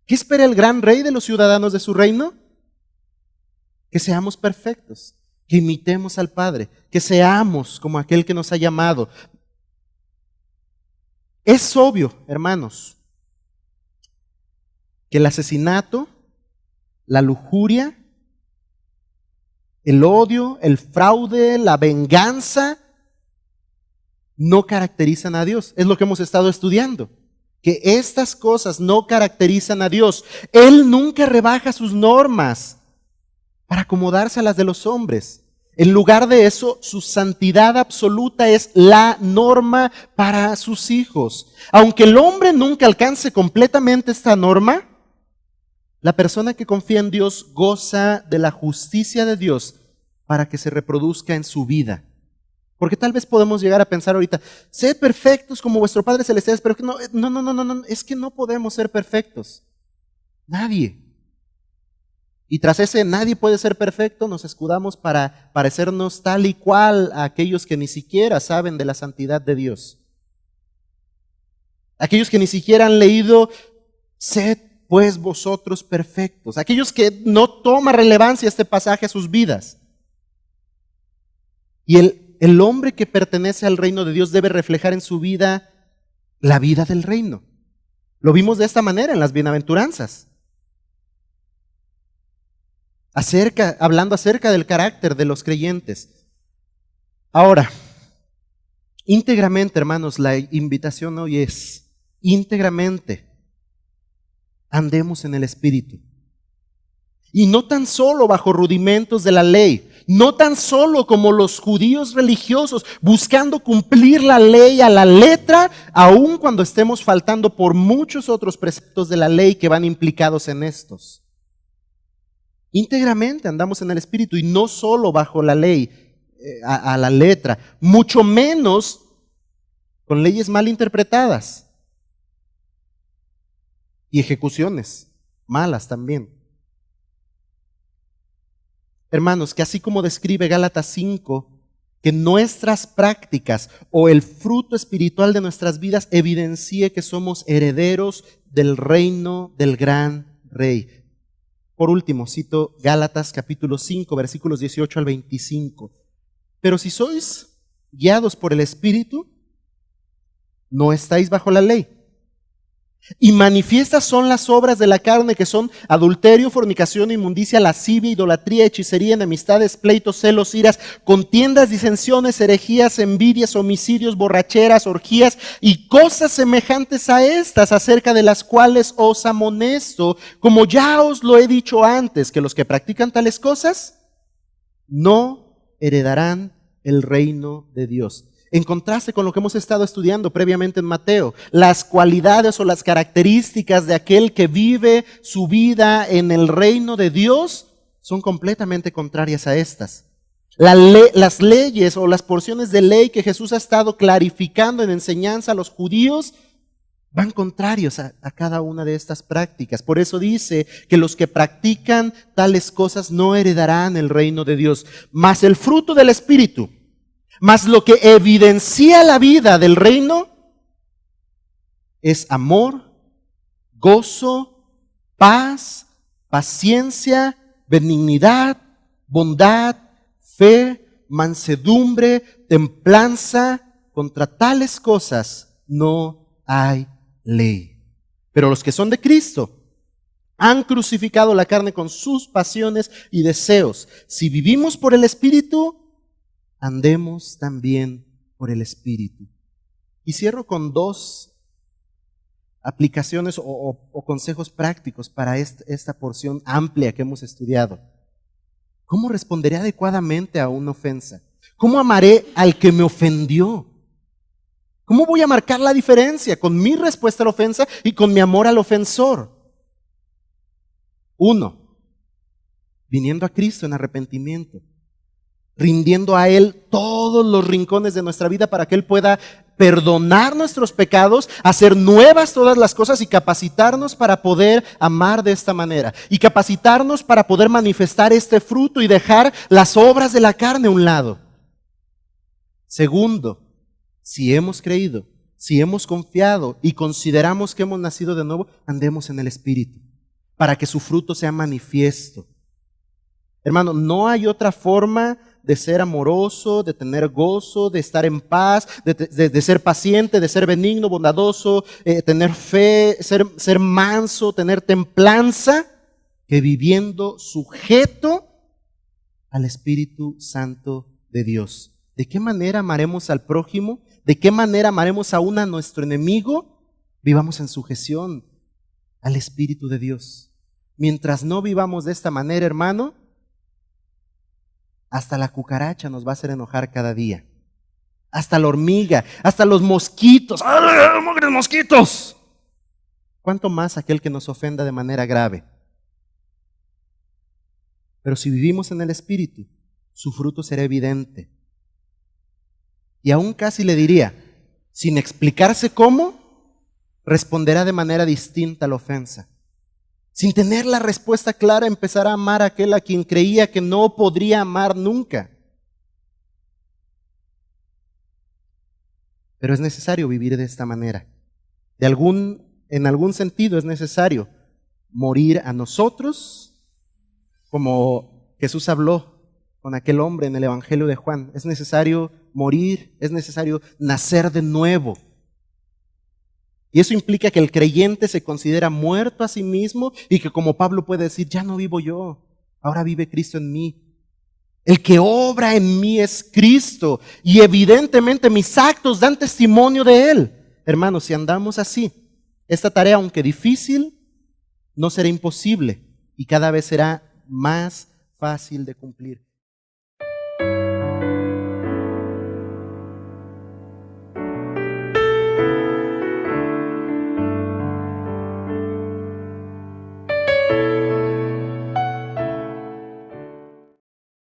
¿Qué espera el gran rey de los ciudadanos de su reino? Que seamos perfectos, que imitemos al Padre, que seamos como aquel que nos ha llamado. Es obvio, hermanos, que el asesinato, la lujuria, el odio, el fraude, la venganza no caracterizan a Dios. Es lo que hemos estado estudiando. que estas cosas no caracterizan a Dios. Él nunca rebaja sus normas para acomodarse a las de los hombres. En lugar de eso, su santidad absoluta es la norma para sus hijos. Aunque el hombre nunca alcance completamente esta norma, la persona que confía en Dios goza de la justicia de Dios para que se reproduzca en su vida. Porque tal vez podemos llegar a pensar ahorita, sed perfectos como vuestro Padre Celestial, pero no, es que no podemos ser perfectos. Nadie. Y tras ese nadie puede ser perfecto, nos escudamos para parecernos tal y cual a aquellos que ni siquiera saben de la santidad de Dios. Aquellos que ni siquiera han leído, sed pues vosotros perfectos. Aquellos que no toma relevancia este pasaje a sus vidas. Y el hombre que pertenece al reino de Dios debe reflejar en su vida la vida del reino. Lo vimos de esta manera en las bienaventuranzas. Hablando acerca del carácter de los creyentes. Ahora, íntegramente, hermanos, la invitación hoy es, íntegramente, andemos en el Espíritu. Y no tan solo bajo rudimentos de la ley, no tan solo como los judíos religiosos, buscando cumplir la ley a la letra, aun cuando estemos faltando por muchos otros preceptos de la ley que van implicados en estos. Íntegramente andamos en el Espíritu y no solo bajo la ley, a la letra, mucho menos con leyes mal interpretadas y ejecuciones malas también. Hermanos, que así como describe Gálatas 5, que nuestras prácticas o el fruto espiritual de nuestras vidas evidencie que somos herederos del reino del gran Rey. Por último, cito Gálatas capítulo 5, versículos 18 al 25. Pero si sois guiados por el Espíritu, no estáis bajo la ley. Y manifiestas son las obras de la carne, que son adulterio, fornicación, inmundicia, lascivia, idolatría, hechicería, enemistades, pleitos, celos, iras, contiendas, disensiones, herejías, envidias, homicidios, borracheras, orgías y cosas semejantes a estas, acerca de las cuales os amonesto, como ya os lo he dicho antes, que los que practican tales cosas no heredarán el reino de Dios. En contraste con lo que hemos estado estudiando previamente en Mateo, las cualidades o las características de aquel que vive su vida en el reino de Dios son completamente contrarias a estas. Las leyes o las porciones de ley que Jesús ha estado clarificando en enseñanza a los judíos van contrarios a cada una de estas prácticas. Por eso dice que los que practican tales cosas no heredarán el reino de Dios. Mas el fruto del Espíritu, mas lo que evidencia la vida del reino es amor, gozo, paz, paciencia, benignidad, bondad, fe, mansedumbre, templanza. Contra tales cosas no hay ley. Pero los que son de Cristo han crucificado la carne con sus pasiones y deseos. Si vivimos por el Espíritu, andemos también por el Espíritu. Y cierro con dos aplicaciones o consejos prácticos para esta porción amplia que hemos estudiado. ¿Cómo responderé adecuadamente a una ofensa? ¿Cómo amaré al que me ofendió? ¿Cómo voy a marcar la diferencia con mi respuesta a la ofensa y con mi amor al ofensor? 1. Viniendo a Cristo en arrepentimiento, rindiendo a Él todos los rincones de nuestra vida para que Él pueda perdonar nuestros pecados, hacer nuevas todas las cosas y capacitarnos para poder amar de esta manera. Y capacitarnos para poder manifestar este fruto y dejar las obras de la carne a un lado. 2, si hemos creído, si hemos confiado y consideramos que hemos nacido de nuevo, andemos en el Espíritu para que su fruto sea manifiesto. Hermano, no hay otra forma de ser amoroso, de tener gozo, de estar en paz, de ser paciente, de ser benigno, bondadoso, tener fe, ser manso, tener templanza, que viviendo sujeto al Espíritu Santo de Dios. ¿De qué manera amaremos al prójimo? ¿De qué manera amaremos aún a nuestro enemigo? Vivamos en sujeción al Espíritu de Dios. Mientras no vivamos de esta manera, hermano, hasta la cucaracha nos va a hacer enojar cada día. Hasta la hormiga, hasta los mosquitos. ¡Ah, mugres mosquitos! ¿Cuánto más aquel que nos ofenda de manera grave? Pero si vivimos en el Espíritu, su fruto será evidente. Y aún casi le diría, sin explicarse cómo, responderá de manera distinta a la ofensa. Sin tener la respuesta clara, empezará a amar a aquel a quien creía que no podría amar nunca. Pero es necesario vivir de esta manera. En algún sentido es necesario morir a nosotros, como Jesús habló con aquel hombre en el Evangelio de Juan. Es necesario morir, es necesario nacer de nuevo. Y eso implica que el creyente se considera muerto a sí mismo y que, como Pablo puede decir, ya no vivo yo, ahora vive Cristo en mí. El que obra en mí es Cristo y evidentemente mis actos dan testimonio de Él. Hermanos, si andamos así, esta tarea, aunque difícil, no será imposible y cada vez será más fácil de cumplir.